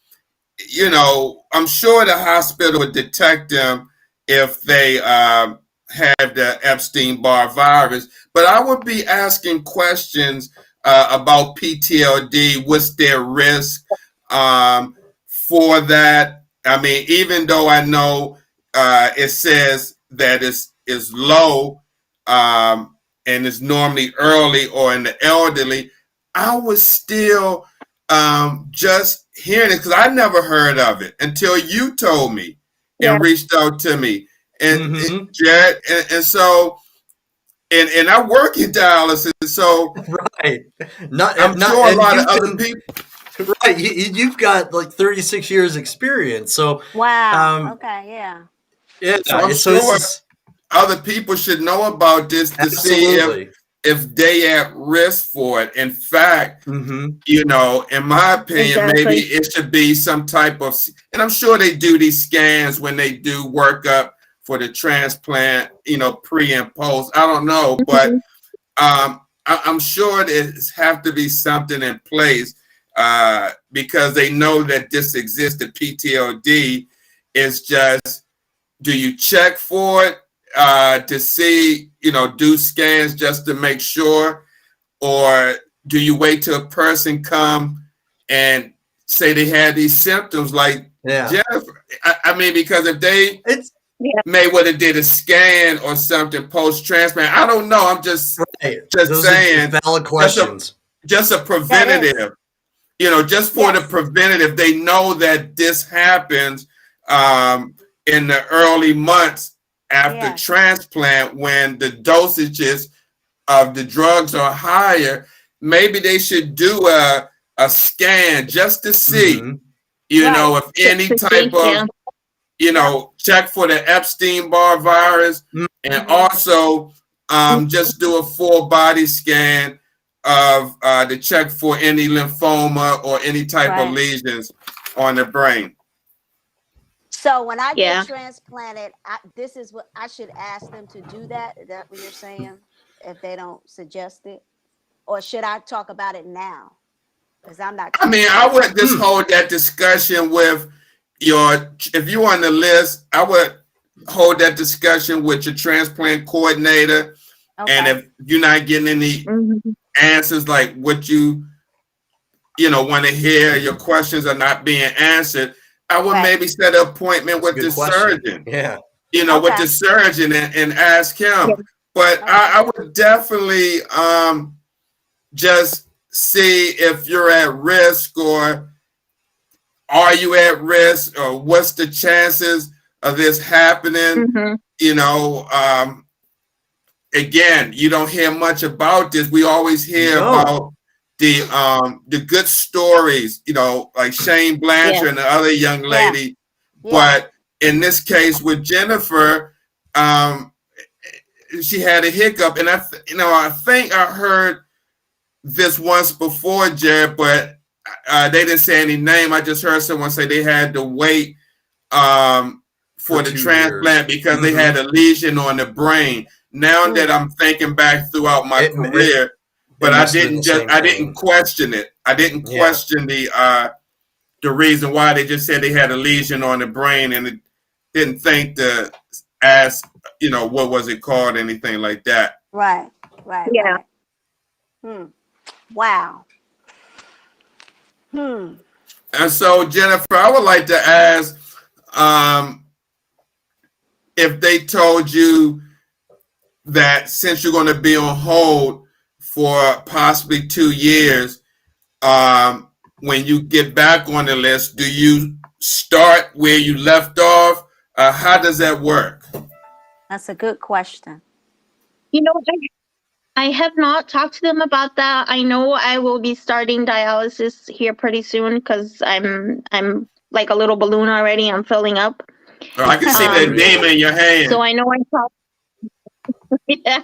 [SPEAKER 4] you know, I'm sure the hospital would detect them if they have the Epstein-Barr virus, but I would be asking questions about PTLD. What's their risk for that? I mean, even though I know it says that it's low and it's normally early or in the elderly, I was still just hearing it, because I never heard of it until you told me
[SPEAKER 6] Yeah.
[SPEAKER 4] and reached out to me. And
[SPEAKER 2] Mm-hmm.
[SPEAKER 4] Jared, and so and I work in dialysis, so
[SPEAKER 2] Right. Not
[SPEAKER 4] I'm
[SPEAKER 2] not
[SPEAKER 4] sure a
[SPEAKER 2] and
[SPEAKER 4] lot of
[SPEAKER 2] you've
[SPEAKER 4] other
[SPEAKER 2] been
[SPEAKER 4] people.
[SPEAKER 2] right. You've got like 36 years experience. So
[SPEAKER 5] Wow.
[SPEAKER 2] um
[SPEAKER 5] Okay. Yeah.
[SPEAKER 2] yeah,
[SPEAKER 4] So I'm
[SPEAKER 2] so this
[SPEAKER 4] sure
[SPEAKER 2] is
[SPEAKER 4] other people should know about this to see
[SPEAKER 2] absolutely.
[SPEAKER 4] if they at risk for it. In fact,
[SPEAKER 2] Mm-hmm.
[SPEAKER 4] you know, in my opinion, maybe
[SPEAKER 6] Exactly.
[SPEAKER 4] it should be some type of, and I'm sure they do these scans when they do workup for the transplant, you know, pre and post. I don't know, but
[SPEAKER 6] Mm-hmm.
[SPEAKER 4] I'm sure there's have to be something in place because they know that this exists. The PTLD is just, do you check for it to see, you know, do scans just to make sure, or do you wait till a person come and say they had these symptoms like
[SPEAKER 2] Yeah.
[SPEAKER 4] Jennifer? I mean, because if they
[SPEAKER 2] It's
[SPEAKER 6] Yeah.
[SPEAKER 4] may would have did a scan or something post transplant, I don't know. I'm just
[SPEAKER 2] right.
[SPEAKER 4] just
[SPEAKER 2] Those are
[SPEAKER 4] saying,
[SPEAKER 2] valid
[SPEAKER 4] just a
[SPEAKER 2] questions.
[SPEAKER 4] just a
[SPEAKER 5] That is.
[SPEAKER 4] preventative. You know, just for the
[SPEAKER 5] Yes.
[SPEAKER 4] preventative, they know that this happens in the early months after
[SPEAKER 5] Yes.
[SPEAKER 4] transplant when the dosages of the drugs are higher. Maybe they should do a scan just to see,
[SPEAKER 2] Mm-hmm.
[SPEAKER 4] you
[SPEAKER 5] Right.
[SPEAKER 4] know, if any
[SPEAKER 6] To see.
[SPEAKER 4] type of,
[SPEAKER 6] Yeah.
[SPEAKER 4] you
[SPEAKER 5] Yep.
[SPEAKER 4] know, check for the Epstein-Barr virus, and
[SPEAKER 5] Mm-hmm.
[SPEAKER 4] also just do a full body scan of to check for any lymphoma or any type of
[SPEAKER 5] Right.
[SPEAKER 4] lesions on the brain.
[SPEAKER 5] So when I get
[SPEAKER 6] Yeah.
[SPEAKER 5] transplanted, this is what I should ask them to do. That is that what you're saying? If they don't suggest it, or should I talk about it now? Because I'm not
[SPEAKER 4] I mean, I would
[SPEAKER 5] transplanted.
[SPEAKER 4] just hold that discussion with if you're on the list, I would hold that discussion with your transplant coordinator. And
[SPEAKER 5] Okay.
[SPEAKER 4] if you're not getting any
[SPEAKER 6] Mm-hmm.
[SPEAKER 4] answers like what you know, want to hear, your questions are not being answered, I would
[SPEAKER 5] Right.
[SPEAKER 4] maybe set an appointment
[SPEAKER 2] It's a
[SPEAKER 4] with
[SPEAKER 2] good
[SPEAKER 4] the
[SPEAKER 2] question.
[SPEAKER 4] surgeon,
[SPEAKER 2] Yeah.
[SPEAKER 4] you know, with
[SPEAKER 5] Okay.
[SPEAKER 4] the surgeon and ask
[SPEAKER 6] Yeah.
[SPEAKER 4] him. But
[SPEAKER 5] Okay.
[SPEAKER 4] I would definitely just see if you're at risk, or are you at risk, or what's the chances of this happening,
[SPEAKER 6] Mm-hmm.
[SPEAKER 4] you know, again, you don't hear much about this. We always hear
[SPEAKER 2] No.
[SPEAKER 4] about the good stories, you know, like Shane Blanchard and the other young lady.
[SPEAKER 5] Yeah.
[SPEAKER 4] But in this case with Jennifer, she had a hiccup, and I think I heard this once before, Jared, but they didn't say any name. I just heard someone say they had to wait for the
[SPEAKER 2] 2
[SPEAKER 4] transplant
[SPEAKER 2] years.
[SPEAKER 4] because they had a lesion on the brain. Now that I'm thinking back throughout my career, but I didn't question it. I didn't question the reason why. They just said they had a lesion on the brain, and it didn't think to ask, you know, what was it called, anything like that.
[SPEAKER 5] Right.
[SPEAKER 6] Yeah.
[SPEAKER 5] Right. Wow.
[SPEAKER 4] And so, Jennifer, I would like to ask if they told you that since you're going to be on hold for possibly 2 years, when you get back on the list, do you start where you left off? How does that work?
[SPEAKER 5] That's a good question.
[SPEAKER 6] You know, I have not talked to them about that. I know I will be starting dialysis here pretty soon because I'm like a little balloon already. I'm filling up.
[SPEAKER 4] Oh, I can see that edema in your hand.
[SPEAKER 6] So I know I talked. Yeah.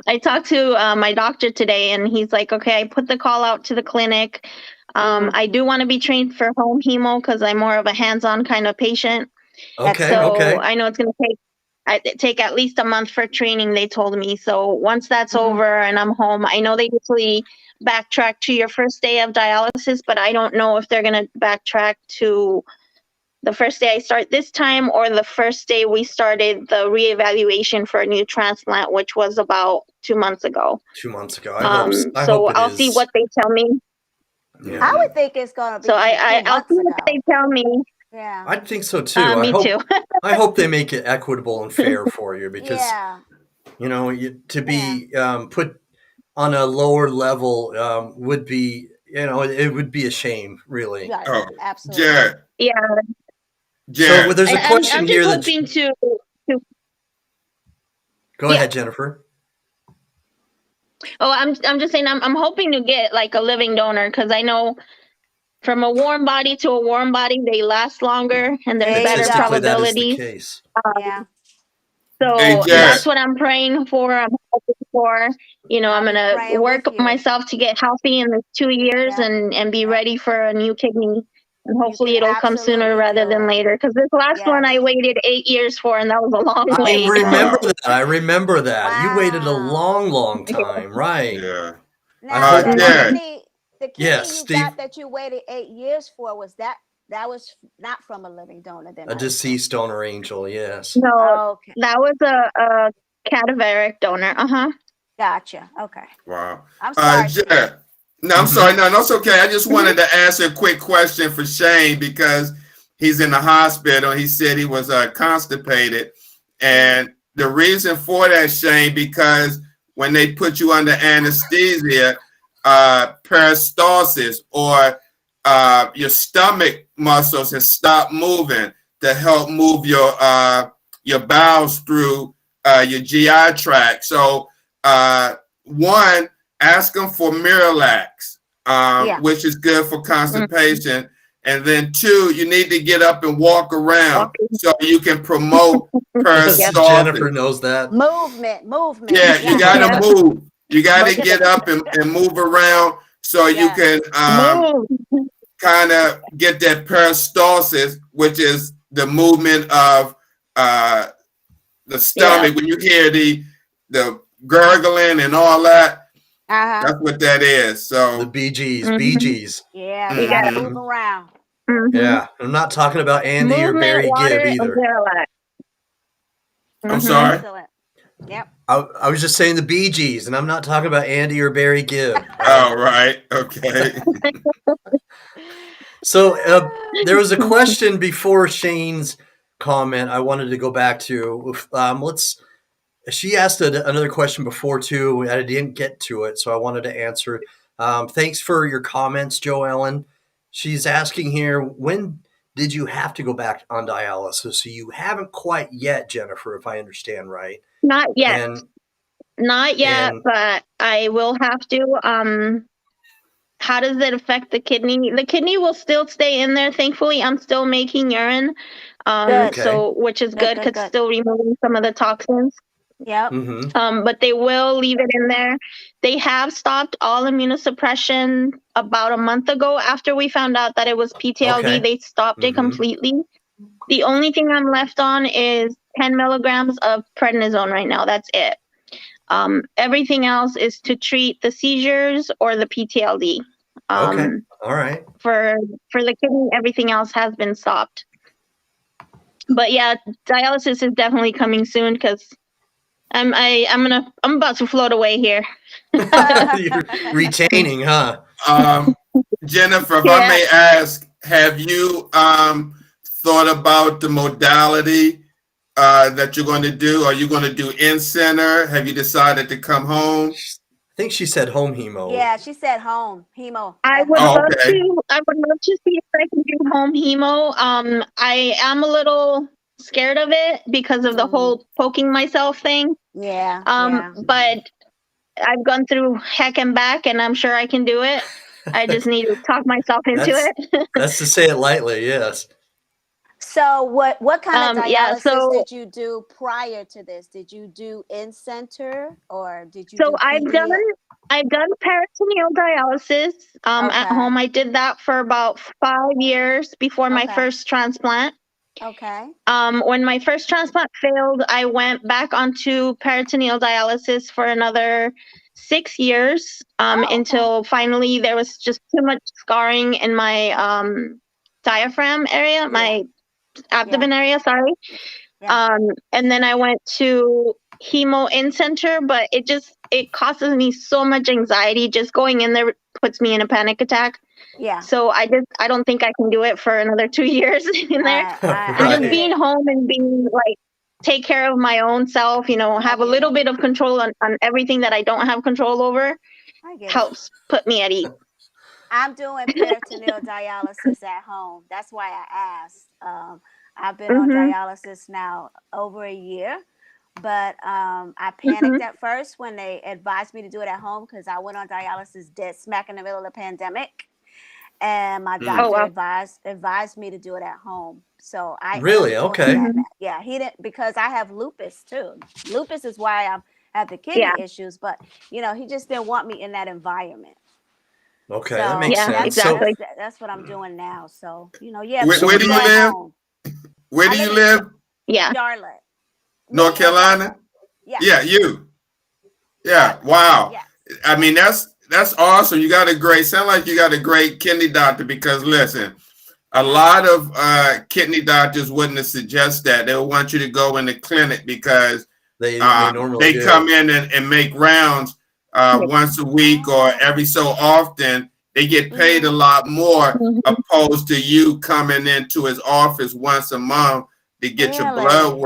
[SPEAKER 6] I talked to my doctor today, and he's like, "Okay, I put the call out to the clinic. I do want to be trained for home hemo because I'm more of a hands-on kind of patient.
[SPEAKER 2] Okay.
[SPEAKER 6] I know it's going to take at least a month for training, they told me. So once that's over and I'm home, I know they usually backtrack to your first day of dialysis, but I don't know if they're going to backtrack to the first day I start this time or the first day we started the reevaluation for a new transplant, which was about 2 months ago.
[SPEAKER 2] 2 months ago.
[SPEAKER 6] I'll see what they tell me.
[SPEAKER 2] Yeah.
[SPEAKER 5] I would think it's going to be.
[SPEAKER 6] So I'll see what they tell me.
[SPEAKER 5] Yeah.
[SPEAKER 2] I think so too.
[SPEAKER 6] Me too.
[SPEAKER 2] I hope they make it equitable and fair for you because, you know, to be put on a lower level would be, you know, it would be a shame, really.
[SPEAKER 5] Right.
[SPEAKER 4] Oh,
[SPEAKER 5] Absolutely.
[SPEAKER 4] Jared.
[SPEAKER 6] Yeah.
[SPEAKER 4] Jared.
[SPEAKER 2] So there's a question
[SPEAKER 6] I'm
[SPEAKER 2] here
[SPEAKER 6] just hoping to
[SPEAKER 2] Go ahead, Jennifer.
[SPEAKER 6] Oh, I'm just saying I'm hoping to get like a living donor because I know from a warm body to a warm body they last longer and there's better probabilities.
[SPEAKER 2] That is the case.
[SPEAKER 6] So that's what I'm praying for. I'm hoping for. You know, I'm gonna work myself to get healthy in the 2 years and be ready for a new kidney. And hopefully it'll come sooner rather than later. Because this last one I waited 8 years for, and that was a long wait.
[SPEAKER 2] I remember that. Wow. You waited a long time, right?
[SPEAKER 4] Yeah.
[SPEAKER 5] Now, the kidney you got that you waited 8 years for, was that was not from a living donor? Then
[SPEAKER 2] a deceased donor angel, yes.
[SPEAKER 6] No, that was a cadaveric donor.
[SPEAKER 5] Gotcha. Okay.
[SPEAKER 4] Wow.
[SPEAKER 5] I'm sorry.
[SPEAKER 4] Jared. No, I'm sorry. No, that's okay. I just wanted to ask a quick question for Shane because he's in the hospital. He said he was constipated. And the reason for that, Shane, because when they put you under anesthesia, peristalsis or your stomach muscles have stopped moving to help move your bowels through your GI tract. So one, ask them for Miralax, which is good for constipation. And then two, you need to get up and walk around so you can promote peristalsis.
[SPEAKER 2] Jennifer knows that.
[SPEAKER 5] Movement.
[SPEAKER 4] Yeah, you got to move. You got to get up and move around so you can kind of get that peristalsis, which is the movement of the stomach. When you hear the gurgling and all that, that's what that is. So
[SPEAKER 2] the Bee Gees.
[SPEAKER 5] Yeah, we gotta move around.
[SPEAKER 2] Yeah, I'm not talking about Andy or Barry Gibb either.
[SPEAKER 4] I'm sorry.
[SPEAKER 5] Excellent. Yep.
[SPEAKER 2] I was just saying the Bee Gees, and I'm not talking about Andy or Barry Gibb.
[SPEAKER 4] Oh, right. Okay.
[SPEAKER 2] So there was a question before Shane's comment I wanted to go back to. She asked another question before too. I didn't get to it, so I wanted to answer. Thanks for your comments, Joe Ellen. She's asking here, when did you have to go back on dialysis? So you haven't quite yet, Jennifer, if I understand right.
[SPEAKER 6] Not yet. Not yet,
[SPEAKER 2] And
[SPEAKER 6] but I will have to. How does it affect the kidney? The kidney will still stay in there. Thankfully, I'm still making urine.
[SPEAKER 5] Good.
[SPEAKER 2] okay.
[SPEAKER 6] Which is
[SPEAKER 5] Good,
[SPEAKER 6] good
[SPEAKER 5] good,
[SPEAKER 6] because
[SPEAKER 5] good.
[SPEAKER 6] still removing some of the toxins.
[SPEAKER 5] Yep.
[SPEAKER 2] Mm-hmm.
[SPEAKER 6] But they will leave it in there. They have stopped all immunosuppression about a month ago after we found out that it was PTLD.
[SPEAKER 2] Okay.
[SPEAKER 6] They stopped it
[SPEAKER 2] Mm-hmm.
[SPEAKER 6] completely. The only thing I'm left on is 10 milligrams of prednisone right now. That's it. Everything else is to treat the seizures or the PTLD.
[SPEAKER 2] Okay. All right.
[SPEAKER 6] For the kidney, everything else has been stopped. But yeah, dialysis is definitely coming soon because I'm about to float away here.
[SPEAKER 2] You're retaining, huh?
[SPEAKER 4] Jennifer, if I
[SPEAKER 6] Yeah.
[SPEAKER 4] may ask, have you thought about the modality that you're going to do? Are you going to do in-center? Have you decided to come home?
[SPEAKER 2] I think she said home hemo.
[SPEAKER 5] Yeah, she said home hemo.
[SPEAKER 6] I
[SPEAKER 5] At
[SPEAKER 6] would
[SPEAKER 5] home.
[SPEAKER 4] Oh,
[SPEAKER 6] love
[SPEAKER 4] okay.
[SPEAKER 6] to. I would love to see if I can do home hemo. I am a little scared of it because of the whole poking myself thing.
[SPEAKER 5] Yeah. Yeah.
[SPEAKER 6] But I've gone through heck and back, and I'm sure I can do it. I just need to talk myself into it.
[SPEAKER 2] That's to say it lightly, yes.
[SPEAKER 5] So what kind of
[SPEAKER 6] Yeah,
[SPEAKER 5] dialysis
[SPEAKER 6] so
[SPEAKER 5] did you do prior to this? Did you do in center or did you
[SPEAKER 6] so
[SPEAKER 5] do
[SPEAKER 6] I've done peritoneal dialysis at
[SPEAKER 5] Okay.
[SPEAKER 6] home. I did that for about 5 years before my
[SPEAKER 5] Okay.
[SPEAKER 6] first transplant.
[SPEAKER 5] Okay.
[SPEAKER 6] When my first transplant failed, I went back onto peritoneal dialysis for another 6 years until finally there was just too much scarring in my diaphragm area, my abdomen area, sorry.
[SPEAKER 5] Yeah.
[SPEAKER 6] And then I went to hemo in center, but it causes me so much anxiety. Just going in there puts me in a panic attack.
[SPEAKER 5] Yeah.
[SPEAKER 6] So I don't think I can do it for another 2 years in there.
[SPEAKER 5] I
[SPEAKER 6] Just
[SPEAKER 5] get
[SPEAKER 6] being
[SPEAKER 5] it.
[SPEAKER 6] home and being like, take care of my own self, have a
[SPEAKER 5] get
[SPEAKER 6] little
[SPEAKER 5] it.
[SPEAKER 6] bit of control on everything that I don't have control over
[SPEAKER 5] I get it.
[SPEAKER 6] helps put me at ease.
[SPEAKER 5] I'm doing peritoneal dialysis at home. That's why I asked. I've been on dialysis now over a year, but I panicked at first when they advised me to do it at home because I went on dialysis dead smack in the middle of the pandemic, and my doctor advised me to do it at home. So I
[SPEAKER 2] Really?
[SPEAKER 5] am doing
[SPEAKER 2] Okay.
[SPEAKER 5] that now. Yeah, he didn't, because I have lupus too. Lupus is why I have the kidney
[SPEAKER 6] Yeah.
[SPEAKER 5] issues, but he just didn't want me in that environment.
[SPEAKER 2] Okay,
[SPEAKER 5] So
[SPEAKER 2] that makes
[SPEAKER 6] Yeah,
[SPEAKER 2] sense.
[SPEAKER 6] exactly.
[SPEAKER 5] that's what I'm doing now. So
[SPEAKER 4] Where
[SPEAKER 5] please
[SPEAKER 4] do you
[SPEAKER 5] go
[SPEAKER 4] live?
[SPEAKER 5] home.
[SPEAKER 4] Where
[SPEAKER 5] I
[SPEAKER 4] do you
[SPEAKER 5] live
[SPEAKER 4] live?
[SPEAKER 6] Yeah.
[SPEAKER 5] Charlotte,
[SPEAKER 4] North Carolina?
[SPEAKER 5] Yeah.
[SPEAKER 4] Yeah, you. Yeah, wow.
[SPEAKER 5] Yes.
[SPEAKER 4] I mean, that's awesome. You got a great, sound like you got a great kidney doctor because listen, a lot of kidney doctors wouldn't suggest that. They would want you to go in the clinic because
[SPEAKER 2] They normally
[SPEAKER 4] they
[SPEAKER 2] do.
[SPEAKER 4] come in and make rounds once a week or every so often. They get paid a lot more opposed to you coming into his office once a month to get your blood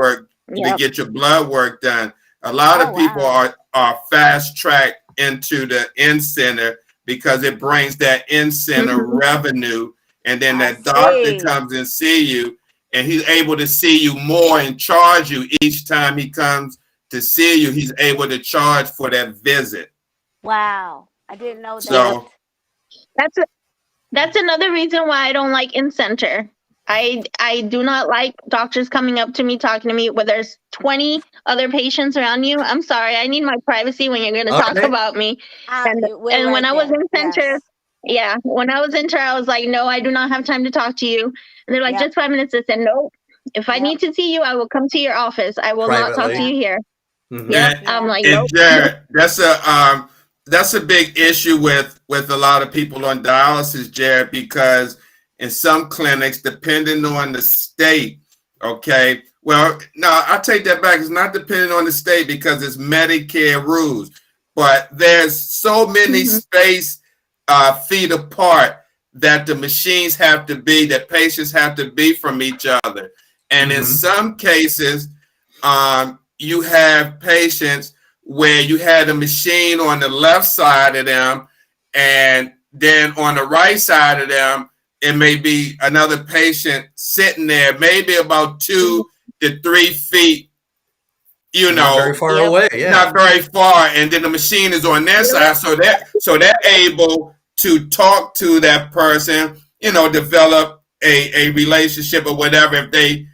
[SPEAKER 4] work done. A lot of people are fast tracked into the in center because it brings that in center revenue, and then that doctor comes and see you, and he's able to see you more and charge you each time he comes to see you. He's able to charge for that visit.
[SPEAKER 5] Wow, I didn't know that.
[SPEAKER 4] So
[SPEAKER 6] That's another reason why I don't like in center. I do not like doctors coming up to me, talking to me when there's 20 other patients around you. I'm sorry, I need my privacy when you're going to talk about me. And when I was in center, when I was in center, I was like, no, I do not have time to talk to you. And they're like, just 5 minutes. I said, no. If I need to see you, I will come to your office. I will not talk to you here. I'm like, nope.
[SPEAKER 4] Jared, that's a big issue with a lot of people on dialysis, Jared, because in some clinics, depending on the state, okay, well, no, I take that back. It's not depending on the state because it's Medicare rules, but there's so many space feet apart that the machines have to be, that patients have to be from each other. And in some cases, you have patients where you had a machine on the left side of them, and then on the right side of them, it may be another patient sitting there, maybe about 2 to 3 feet,
[SPEAKER 2] Not very far away. Yeah.
[SPEAKER 4] Not very far, and then the machine is on their side, so they're able to talk to that person, develop a relationship or whatever. If they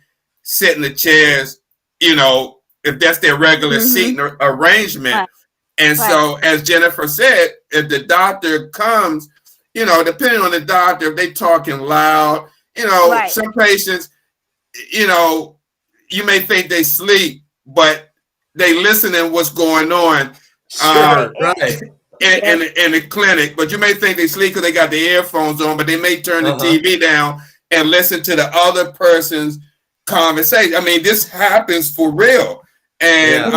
[SPEAKER 4] sit in the chairs, if that's their regular seating arrangement.
[SPEAKER 5] Right.
[SPEAKER 4] And so, as Jennifer said, if the doctor comes, depending on the doctor, if they talking loud, some patients, you may think they sleep, but they listening what's going on.
[SPEAKER 2] Right.
[SPEAKER 4] In the clinic, but you may think they sleep because they got the earphones on, but they may turn the TV down and listen to the other person's conversation. I mean, this happens for real. And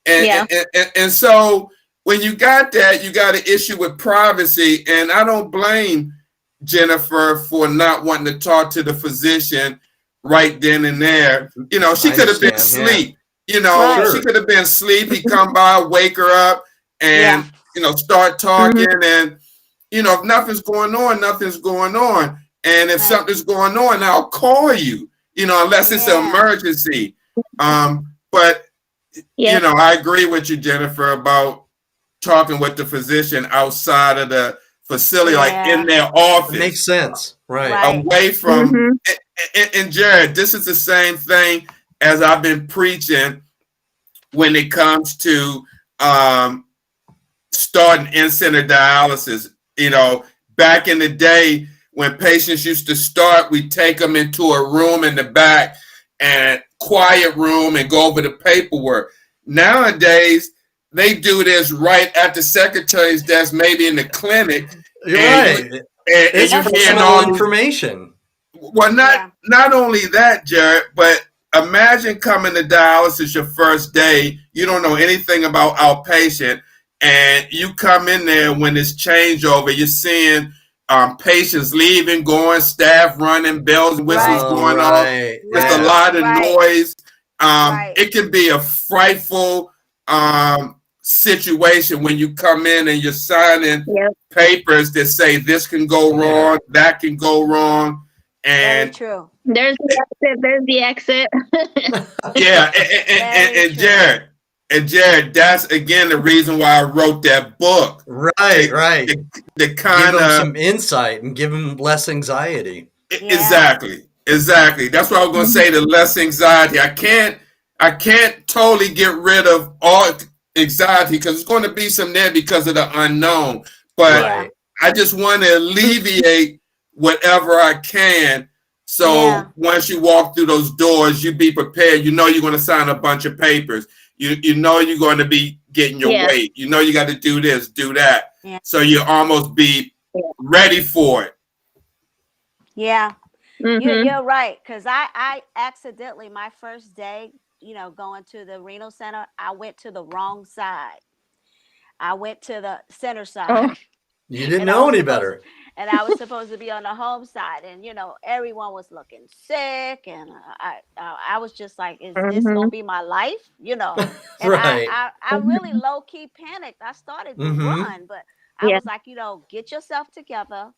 [SPEAKER 4] and so when you got that, you got an issue with privacy. And I don't blame Jennifer for not wanting to talk to the physician right then and there. She could have been asleep. She could have been asleep. He come by, wake her up, and start talking. And if nothing's going on, nothing's going on. And if something's going on, I'll call you. Unless it's an emergency. But I agree with you, Jennifer, about talking with the physician outside of the facility, like in their office.
[SPEAKER 2] It makes sense, right?
[SPEAKER 4] Away from. And Jared, this is the same thing as I've been preaching when it comes to starting in-center dialysis. Back in the day when patients used to start, we take them into a room in the back and quiet room and go over the paperwork. Nowadays, they do this right at the secretary's desk, maybe in the clinic.
[SPEAKER 2] And it's personal information.
[SPEAKER 4] Well, not only that, Jared, but imagine coming to dialysis your first day. You don't know anything about outpatient, and you come in there when it's changeover. You're seeing patients leaving, going, staff running, bells and whistles going off. There's a lot of noise. It can be a frightful situation when you come in and you're signing papers that say this can go wrong, that can go wrong. And
[SPEAKER 5] very true.
[SPEAKER 6] There's the exit.
[SPEAKER 4] And Jared, that's again the reason why I wrote that book.
[SPEAKER 2] Right.
[SPEAKER 4] To kind
[SPEAKER 2] of
[SPEAKER 4] give them
[SPEAKER 2] some insight and give them less anxiety.
[SPEAKER 4] Exactly. That's what I was going to say. The less anxiety. I can't totally get rid of all anxiety because it's going to be some there because of the unknown. But I just want to alleviate whatever I can. So once you walk through those doors, you be prepared. You're going to sign a bunch of papers. You're going to be getting your weight. You got to do this, do that. Yeah. So you almost be ready for it.
[SPEAKER 5] Yeah. You're right. Because I accidentally, my first day, going to the renal center, I went to the wrong side. I went to the center side.
[SPEAKER 2] Oh. You didn't know any better.
[SPEAKER 5] And I was supposed to be on the home side, and everyone was looking sick, and I was just like, "Is this gonna be my life?" And I really low key panicked. I started to run, but I was like, get yourself together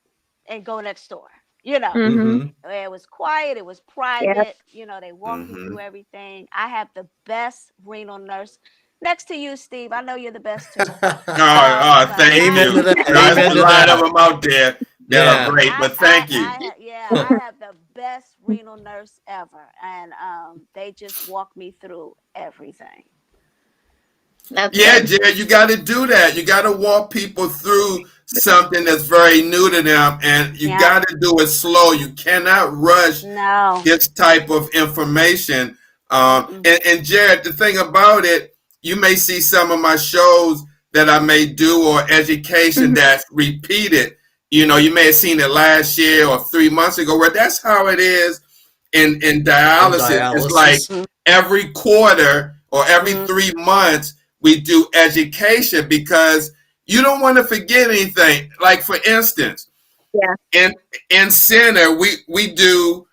[SPEAKER 5] and go next door. It was quiet, it was private. They walked me through everything. I have the best renal nurse. Next to you, Steve. I know you're the best too.
[SPEAKER 4] Thank you. There's a lot of them out there that are great, but thank you.
[SPEAKER 5] I have the best renal nurse ever, and they just walk me through everything.
[SPEAKER 4] Jared, you got to do that. You got to walk people through something that's very new to them, and you got to do it slow. You cannot rush this type of information. And Jared, the thing about it, you may see some of my shows that I may do or education that's repeated. You may have seen it last year or 3 months ago, where that's how it is in dialysis. It's like every quarter or every 3 months we do education because you don't want to forget anything. Like, for instance, in center, we do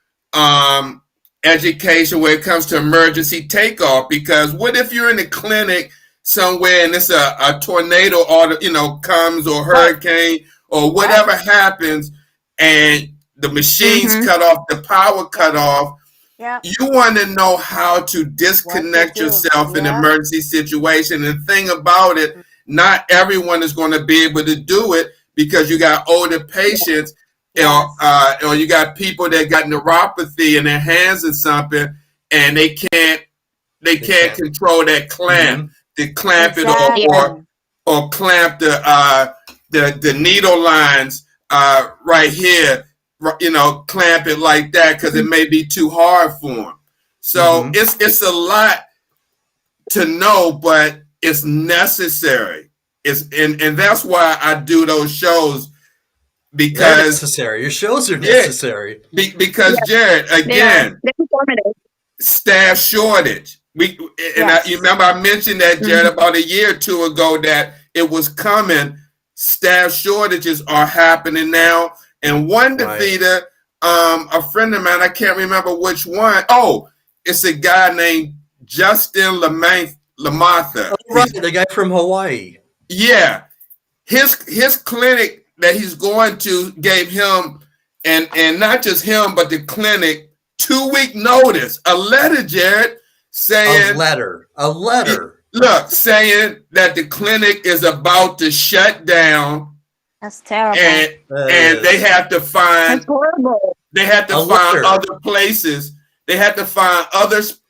[SPEAKER 4] education when it comes to emergency takeoff, because what if you're in the clinic somewhere and it's a tornado or comes, or hurricane or whatever happens, and the machines cut off, the power cut off,
[SPEAKER 5] Yep.
[SPEAKER 4] You want to know how to
[SPEAKER 5] What to
[SPEAKER 4] disconnect
[SPEAKER 5] do.
[SPEAKER 4] yourself in an
[SPEAKER 5] Yep.
[SPEAKER 4] emergency situation. And the thing about it, not everyone is going to be able to do it because you got older patients,
[SPEAKER 5] Yes.
[SPEAKER 4] or you got people that got neuropathy in their hands or something, and they can't
[SPEAKER 2] can't.
[SPEAKER 4] control that clamp to clamp it,
[SPEAKER 5] Exactly.
[SPEAKER 4] or clamp the needle lines right here, clamp it like that because it may be too hard for them. So it's a lot to know, but it's necessary. And that's why I do those shows
[SPEAKER 2] They're
[SPEAKER 4] because
[SPEAKER 2] necessary. Your shows are necessary.
[SPEAKER 4] because Jared,
[SPEAKER 6] They are.
[SPEAKER 4] again,
[SPEAKER 6] They're informative.
[SPEAKER 4] staff shortage. You remember I mentioned that, Jared, about a year or two ago that it was coming. Staff shortages are happening now. And one DaVita, a friend of mine, I can't remember which one. Oh, it's a guy named Justin Lamatha.
[SPEAKER 2] Oh, right, the guy from Hawaii.
[SPEAKER 4] Yeah. His clinic that he's going to gave him, and not just him, but the clinic, 2-week notice, a letter, Jared, saying
[SPEAKER 2] a letter.
[SPEAKER 4] Look, saying that the clinic is about to shut down.
[SPEAKER 5] That's terrible.
[SPEAKER 4] And they have to find.
[SPEAKER 6] That's horrible.
[SPEAKER 4] They have to find other places. They have to find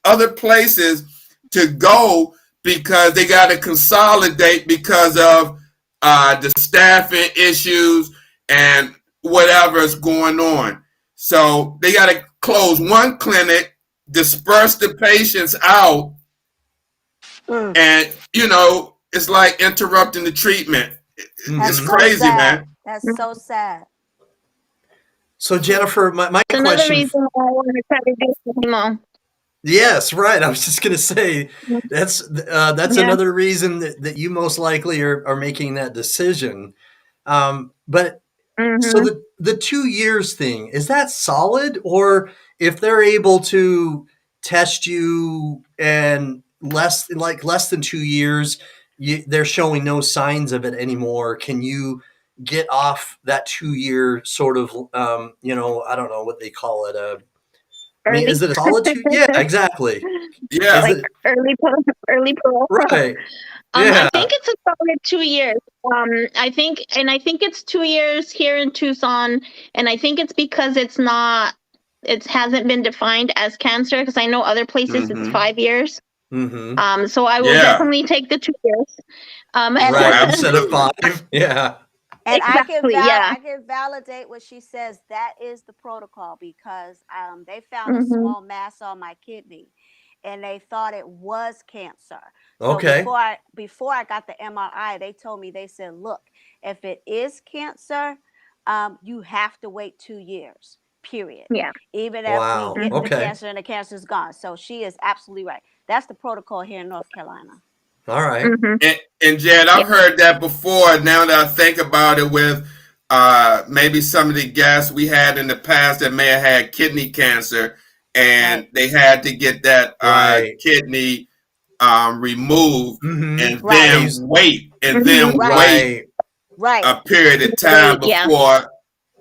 [SPEAKER 4] other places to go because they got to consolidate because of the staffing issues and whatever's going on. So they got to close one clinic, disperse the patients out, and it's like interrupting the treatment. It's crazy, man.
[SPEAKER 5] That's so sad.
[SPEAKER 2] So Jennifer, my
[SPEAKER 6] It's
[SPEAKER 2] question.
[SPEAKER 6] another reason why I want to try to do chemo.
[SPEAKER 2] Yes, right. I was just going to say that's another reason that you most likely are making that decision. But so the 2 years thing, is that solid? Or if they're able to test you and less than 2 years, they're showing no signs of it anymore, can you get off that 2-year sort of, I don't know what they call it. I mean, is it a solitude? Yeah, exactly.
[SPEAKER 4] Yeah.
[SPEAKER 6] Like early parole.
[SPEAKER 2] Right.
[SPEAKER 6] I think it's a solid 2 years. I think it's 2 years here in Tucson, and I think it's because it hasn't been defined as cancer, because I know other places it's 5 years. So I will definitely take the 2 years.
[SPEAKER 2] Right, instead of 5. Yeah.
[SPEAKER 5] And
[SPEAKER 6] exactly,
[SPEAKER 5] I can validate what she says. That is the protocol because they found a small mass on my kidney, and they thought it was cancer. So before I got the MRI, they told me, they said, look, if it is cancer, you have to wait 2 years, period.
[SPEAKER 6] Yeah.
[SPEAKER 5] Even if we get the cancer and the cancer is gone. So she is absolutely right. That's the protocol here in North Carolina.
[SPEAKER 2] All right.
[SPEAKER 4] And Jed, I've heard that before. Now that I think about it, with maybe some of the guests we had in the past that may have had kidney cancer, and they had to get that kidney removed, and then wait, a period of time before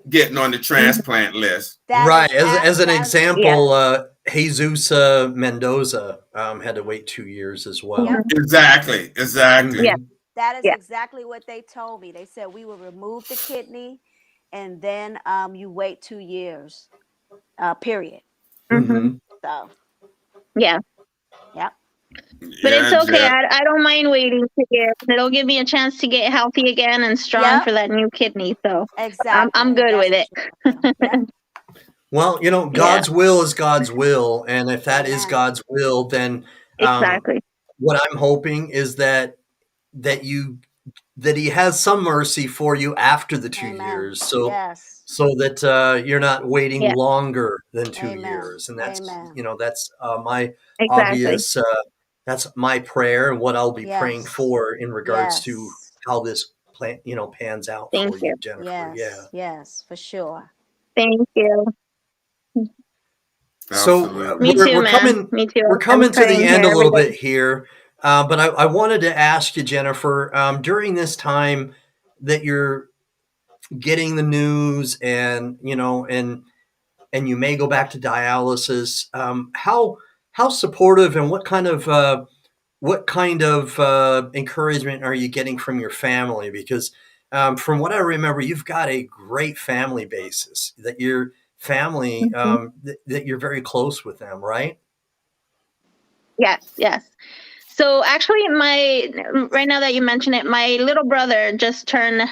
[SPEAKER 4] getting on the transplant list.
[SPEAKER 2] As an example, Jesus Mendoza had to wait 2 years as well.
[SPEAKER 4] Exactly.
[SPEAKER 5] Yeah. That is exactly what they told me. They said we will remove the kidney, and then you wait 2 years, period. So.
[SPEAKER 6] Yeah.
[SPEAKER 5] Yep.
[SPEAKER 6] But it's okay. I don't mind waiting 2 years. It'll give me a chance to get healthy again and strong for that new kidney. So I'm good with it.
[SPEAKER 2] Well, God's will is God's will, and if that is God's will, then what I'm hoping is that He has some mercy for you after the 2 years, so that you're not waiting longer than 2 years, and that's that's my obvious. That's my prayer and what I'll be praying for in regards to how this pans out for you, Jennifer.
[SPEAKER 5] Yes, for sure.
[SPEAKER 6] Thank you.
[SPEAKER 2] So we're coming to the end a little bit here, but I wanted to ask you, Jennifer, during this time that you're getting the news and and you may go back to dialysis. How supportive and what kind of encouragement are you getting from your family? Because from what I remember, you've got a great family basis. That your family that you're very close with them, right?
[SPEAKER 6] Yes, yes. So actually, right now that you mention it, my little brother just turned.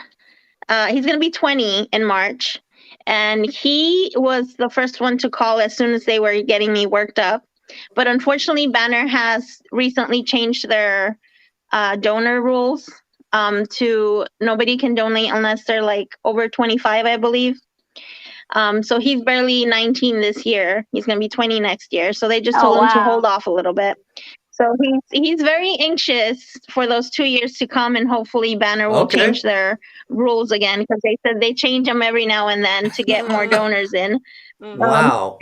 [SPEAKER 6] He's gonna be 20 in March, and he was the first one to call as soon as they were getting me worked up. But unfortunately, Banner has recently changed their donor rules to nobody can donate unless they're like over 25, I believe. So he's barely 19 this year. He's gonna be 20 next year. So they just told him to hold off a little bit. So he's very anxious for those 2 years to come, and hopefully Banner will change their rules again, because they said they change them every now and then to get more donors in.
[SPEAKER 2] Wow.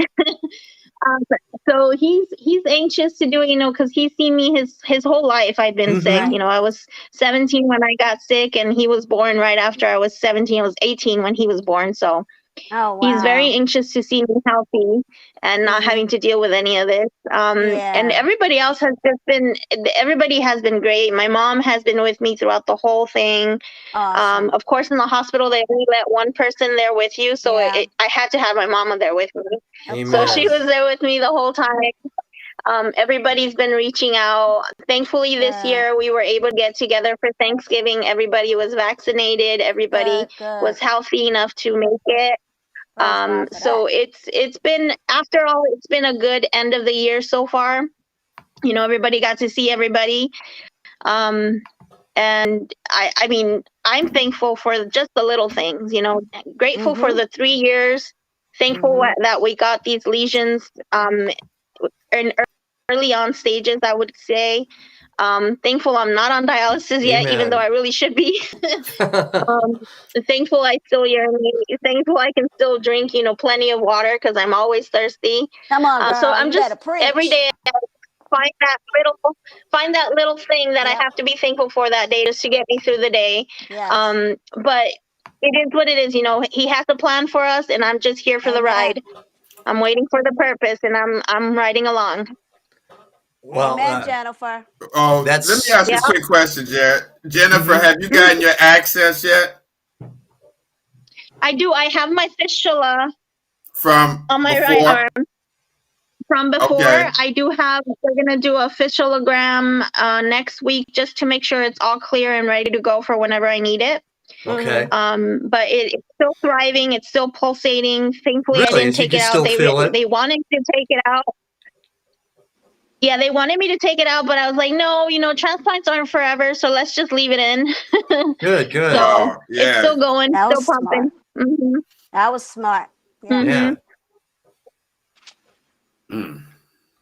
[SPEAKER 6] So he's anxious to do it, because he's seen me his whole life. I've been sick. I was 17 when I got sick, and he was born right after I was 17. I was 18 when he was born. So he's very anxious to see me healthy and not having to deal with any of this. And everybody else everybody has been great. My mom has been with me throughout the whole thing.
[SPEAKER 5] Awesome.
[SPEAKER 6] Of course, in the hospital, they only let one person there with you. So I had to have my mama there with me.
[SPEAKER 2] Amen.
[SPEAKER 6] So she was there with me the whole time. Everybody's been reaching out. Thankfully, this year we were able to get together for Thanksgiving. Everybody was vaccinated. Everybody was healthy enough to make it. So it's been, after all, it's been a good end of the year so far. Everybody got to see everybody. And I mean, I'm thankful for just the little things, grateful for the 3 years, thankful that we got these lesions in early on stages, I would say. Thankful I'm not on dialysis yet, even though I really should be. Thankful I still urinate. Thankful I can still drink, plenty of water, because I'm always thirsty.
[SPEAKER 5] Come on, girl.
[SPEAKER 6] So I'm just every day find that little thing that I have to be thankful for that day, just to get me through the day.
[SPEAKER 5] Yes.
[SPEAKER 6] But it is what it is. He has a plan for us, and I'm just here for the ride. I'm waiting for the purpose, and I'm riding along.
[SPEAKER 2] Well,
[SPEAKER 5] Amen, Jennifer.
[SPEAKER 4] Oh, let me ask you a quick question, Jared. Jennifer, have you gotten your access yet?
[SPEAKER 6] I do. I have my fistula
[SPEAKER 4] from
[SPEAKER 6] on my
[SPEAKER 4] before?
[SPEAKER 6] right arm. From before,
[SPEAKER 4] Okay.
[SPEAKER 6] I do have. We're gonna do a fistulogram next week, just to make sure it's all clear and ready to go for whenever I need it.
[SPEAKER 2] Okay.
[SPEAKER 6] But it's still thriving. It's still pulsating. Thankfully,
[SPEAKER 2] Really?
[SPEAKER 6] I didn't take it out. They wanted to take it out. Yeah, they wanted me to take it out, but I was like, no, transplants aren't forever, so let's just leave it in.
[SPEAKER 2] Good.
[SPEAKER 6] So it's still going, still pumping.
[SPEAKER 5] That was smart.
[SPEAKER 2] Yeah.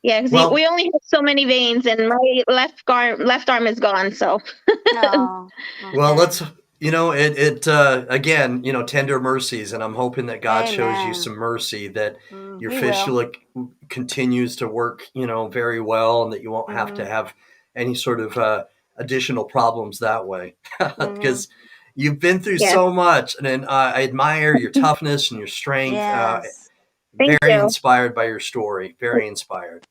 [SPEAKER 6] Yeah, because we only have so many veins, and my left arm is gone. So.
[SPEAKER 5] Oh, okay.
[SPEAKER 2] Well, let's. Again, tender mercies, and I'm hoping that God shows you some mercy, that your fistula continues to work, very well, and that you won't have to have any sort of additional problems that way, because you've been through so much, and I admire your toughness and your strength.
[SPEAKER 5] Yes.
[SPEAKER 2] Very inspired by your story. Very inspired.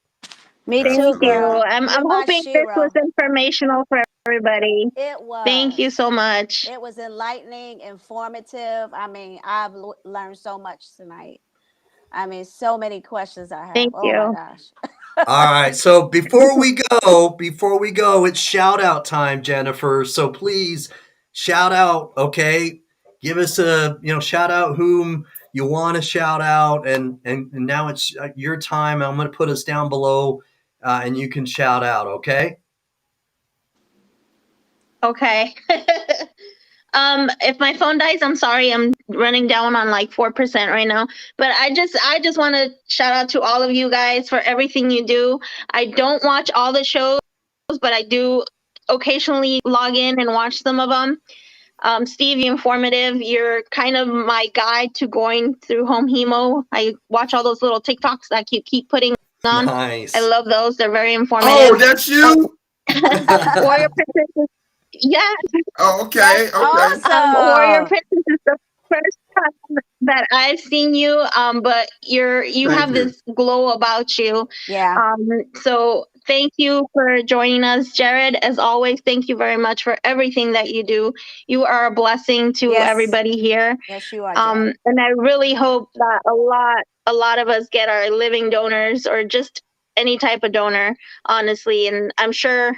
[SPEAKER 5] Me too, girl.
[SPEAKER 6] I'm hoping this was informational for everybody.
[SPEAKER 5] It was.
[SPEAKER 6] Thank you so much.
[SPEAKER 5] It was enlightening, informative. I mean, I've learned so much tonight. I mean, so many questions I have.
[SPEAKER 6] Thank you.
[SPEAKER 5] Oh my gosh.
[SPEAKER 2] All right. So before we go, it's shout out time, Jennifer. So please shout out. Okay. Give us a, shout out whom you want to shout out. And now it's your time. I'm going to put us down below and you can shout out. Okay.
[SPEAKER 6] Okay. If my phone dies, I'm sorry. I'm running down on like 4% right now. But I just want to shout out to all of you guys for everything you do. I don't watch all the shows, but I do occasionally log in and watch some of them. Steve, you're informative. You're kind of my guide to going through home hemo. I watch all those little TikToks that you keep putting on.
[SPEAKER 2] Nice.
[SPEAKER 6] I love those. They're very informative.
[SPEAKER 4] Oh, that's you?
[SPEAKER 6] Warrior Princess. Yeah.
[SPEAKER 4] Oh, okay.
[SPEAKER 5] Awesome.
[SPEAKER 6] Warrior Princess is the first time that I've seen you, but you
[SPEAKER 4] Thank
[SPEAKER 6] have
[SPEAKER 4] you.
[SPEAKER 6] this glow about you.
[SPEAKER 5] Yeah.
[SPEAKER 6] So thank you for joining us, Jared. As always, thank you very much for everything that you do. You are a blessing to
[SPEAKER 5] Yes.
[SPEAKER 6] everybody here.
[SPEAKER 5] Yes, you are, Jared.
[SPEAKER 6] And I really hope that a lot of us get our living donors or just any type of donor, honestly. And I'm sure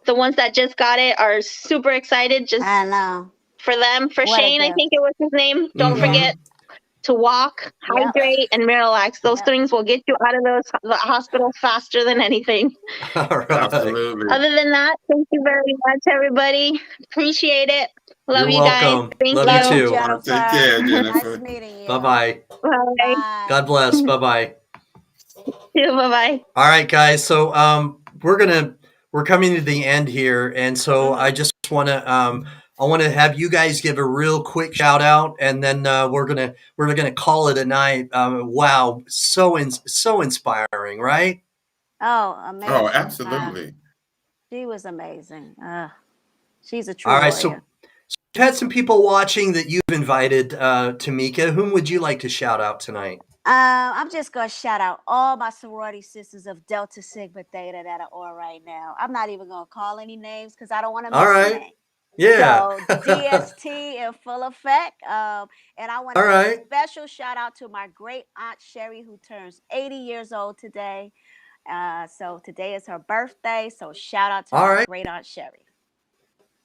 [SPEAKER 6] the ones that just got it are super excited just
[SPEAKER 5] I know.
[SPEAKER 6] for them. For
[SPEAKER 5] What a
[SPEAKER 6] Shane, I
[SPEAKER 5] gift.
[SPEAKER 6] think it was his name. Don't
[SPEAKER 2] Mhm.
[SPEAKER 6] forget to walk,
[SPEAKER 5] Yep.
[SPEAKER 6] hydrate, and Miralax. Those
[SPEAKER 5] Yep.
[SPEAKER 6] things will get you out of the hospital faster than anything.
[SPEAKER 2] All right.
[SPEAKER 4] Absolutely.
[SPEAKER 6] Other than that, thank you very much, everybody. Appreciate it. Love
[SPEAKER 2] You're
[SPEAKER 6] you guys.
[SPEAKER 2] welcome.
[SPEAKER 6] Thank
[SPEAKER 2] Love
[SPEAKER 6] you.
[SPEAKER 2] you
[SPEAKER 5] Love you,
[SPEAKER 2] too.
[SPEAKER 4] All right, take
[SPEAKER 5] Jennifer.
[SPEAKER 4] care,
[SPEAKER 5] Nice
[SPEAKER 4] Jennifer.
[SPEAKER 5] meeting you.
[SPEAKER 2] Bye-bye.
[SPEAKER 6] Bye.
[SPEAKER 5] Bye.
[SPEAKER 2] God bless. Bye-bye.
[SPEAKER 6] Bye-bye.
[SPEAKER 2] All right, guys. So we're coming to the end here, and so I just want to I want to have you guys give a real quick shout out, and then we're gonna call it a night. Wow, so inspiring, right?
[SPEAKER 5] Oh, amazing.
[SPEAKER 4] Oh, absolutely.
[SPEAKER 5] She was amazing. She's a true
[SPEAKER 2] All right.
[SPEAKER 5] warrior.
[SPEAKER 2] So we've had some people watching that you've invited, Tamika. Whom would you like to shout out tonight?
[SPEAKER 5] I'm just gonna shout out all my sorority sisters of Delta Sigma Theta that are on right now. I'm not even gonna call any names because I don't want to
[SPEAKER 2] All
[SPEAKER 5] miss a
[SPEAKER 2] right.
[SPEAKER 5] name.
[SPEAKER 2] Yeah.
[SPEAKER 5] So DST in full effect. And I want to
[SPEAKER 2] All
[SPEAKER 5] give a
[SPEAKER 2] right.
[SPEAKER 5] special shout out to my great aunt Sherry, who turns 80 years old today. So today is her birthday. So shout out to
[SPEAKER 2] All
[SPEAKER 5] my
[SPEAKER 2] right.
[SPEAKER 5] great aunt Sherry.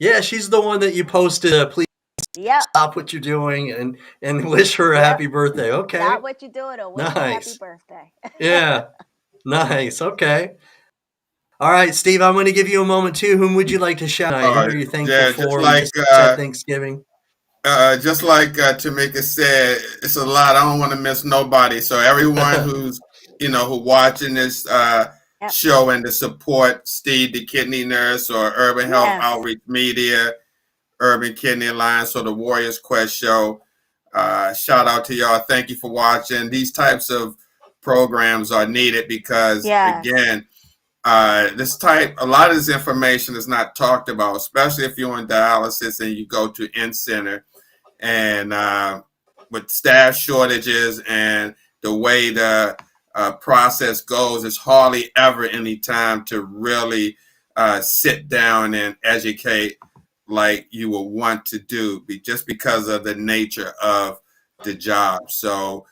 [SPEAKER 2] Yeah, she's the one that you posted. Please
[SPEAKER 5] Yep.
[SPEAKER 2] stop what you're doing and wish her a
[SPEAKER 5] Yep.
[SPEAKER 2] happy birthday. Okay.
[SPEAKER 5] Stop what you're doing or wish her happy
[SPEAKER 2] Nice.
[SPEAKER 5] birthday.
[SPEAKER 2] Yeah. Nice. Okay. All right, Steve, I'm going to give you a moment too. Whom would you like to shout out? Who are you thankful
[SPEAKER 4] Yeah,
[SPEAKER 2] for? We just had Thanksgiving.
[SPEAKER 4] Tamika said, it's a lot. I don't want to miss nobody. So everyone who's who watching this
[SPEAKER 5] Yep.
[SPEAKER 4] show and to support Steve the Kidney Nurse or Urban Health
[SPEAKER 5] Yes.
[SPEAKER 4] Outreach Media, Urban Kidney Alliance, or the Warriors Quest show. Shout out to y'all. Thank you for watching. These types of programs are needed because
[SPEAKER 5] Yes.
[SPEAKER 4] again, a lot of this information is not talked about, especially if you're on dialysis and you go to in-center. And with staff shortages and the way the process goes, it's hardly ever any time to really sit down and educate like you would want to do, just because of the nature of the job. So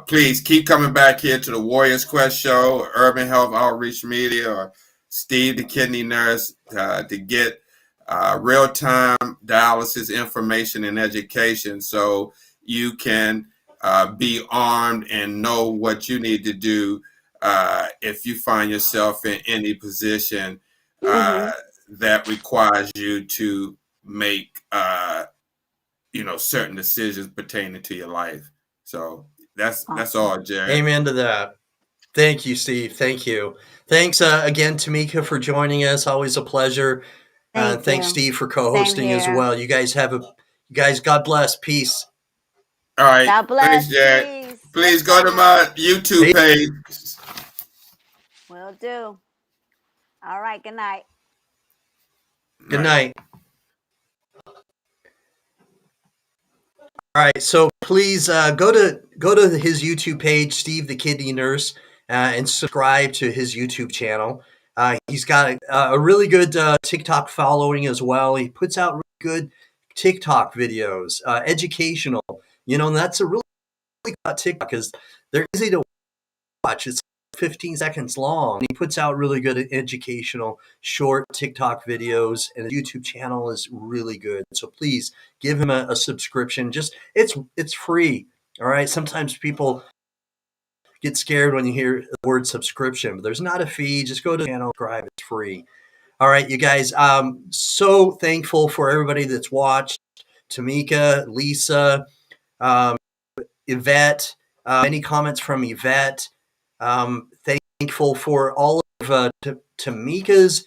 [SPEAKER 4] please keep coming back here to the Warriors Quest show, or Urban Health Outreach Media, or Steve the Kidney Nurse to get real-time dialysis information and education so you can be armed and know what you need to do if you find yourself in any position that requires you to make certain decisions pertaining to your life. So that's all, Jared.
[SPEAKER 2] Amen to that. Thank you, Steve. Thank you. Thanks again, Tamika, for joining us. Always a pleasure.
[SPEAKER 5] Thank
[SPEAKER 2] Thanks,
[SPEAKER 5] you.
[SPEAKER 2] Steve, for
[SPEAKER 5] Same
[SPEAKER 2] co-hosting as
[SPEAKER 5] here.
[SPEAKER 2] well. You guys God bless. Peace.
[SPEAKER 4] All right.
[SPEAKER 5] God bless.
[SPEAKER 4] Thanks, Jared.
[SPEAKER 5] Peace.
[SPEAKER 4] Please
[SPEAKER 5] Yes,
[SPEAKER 4] go to my YouTube page.
[SPEAKER 5] Will do. All right. Good night.
[SPEAKER 2] Good night. All right, so please go to his YouTube page, Steve the Kidney Nurse, and subscribe to his YouTube channel. He's got a really good TikTok following as well. He puts out really good TikTok videos, educational. And that's a really good about TikTok because they're easy to watch. It's 15 seconds long. He puts out really good educational short TikTok videos, and his YouTube channel is really good. So please give him a subscription. Just it's free. All right. Sometimes people get scared when you hear the word subscription, but there's not a fee. Just go to the channel, subscribe. It's free. All right, you guys. So thankful for everybody that's watched. Tamika, Lisa, Yvette. Any comments from Yvette? Thankful for all of Tamika's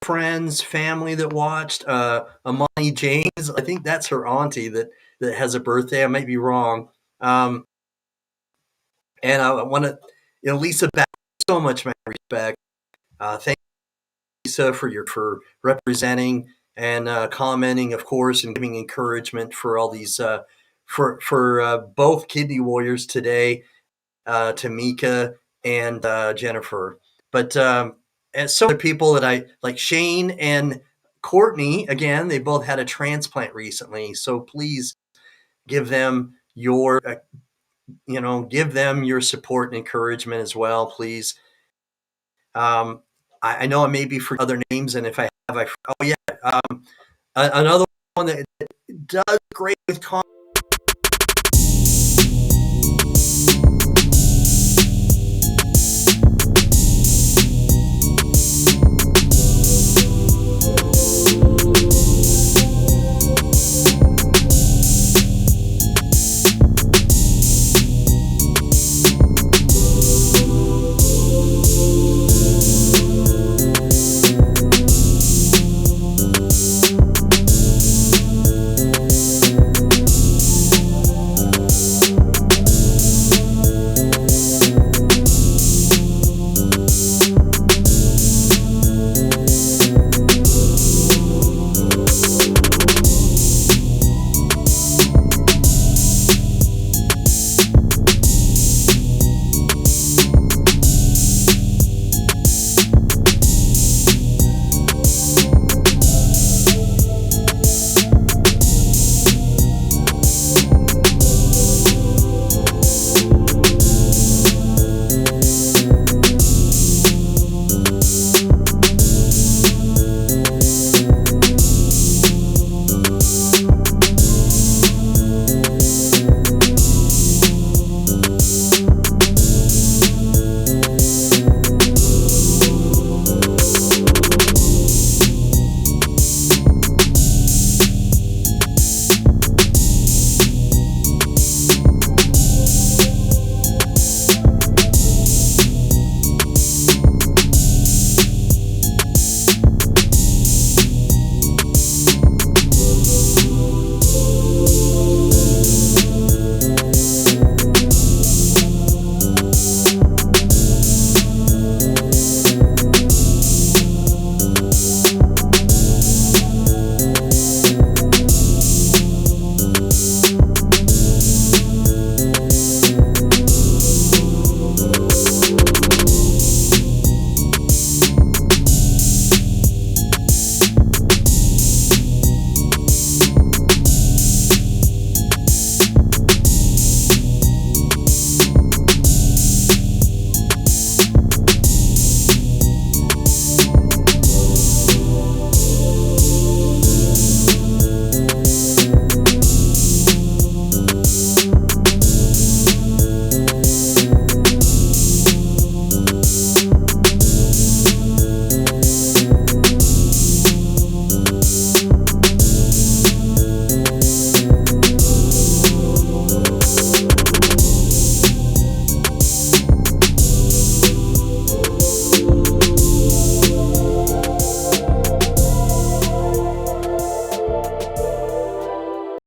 [SPEAKER 2] friends, family that watched. Amani James, I think that's her auntie that has a birthday. I might be wrong. And I want to, Lisa, back so much my respect. Thank you, Lisa, for representing and commenting, of course, and giving encouragement for all these for both kidney warriors today, Tamika and Jennifer. But and so other people that I like, Shane and Courtney, again, they both had a transplant recently. So please give them your give them your support and encouragement as well, please. I know I may be for other names, and if I have, another one that does great with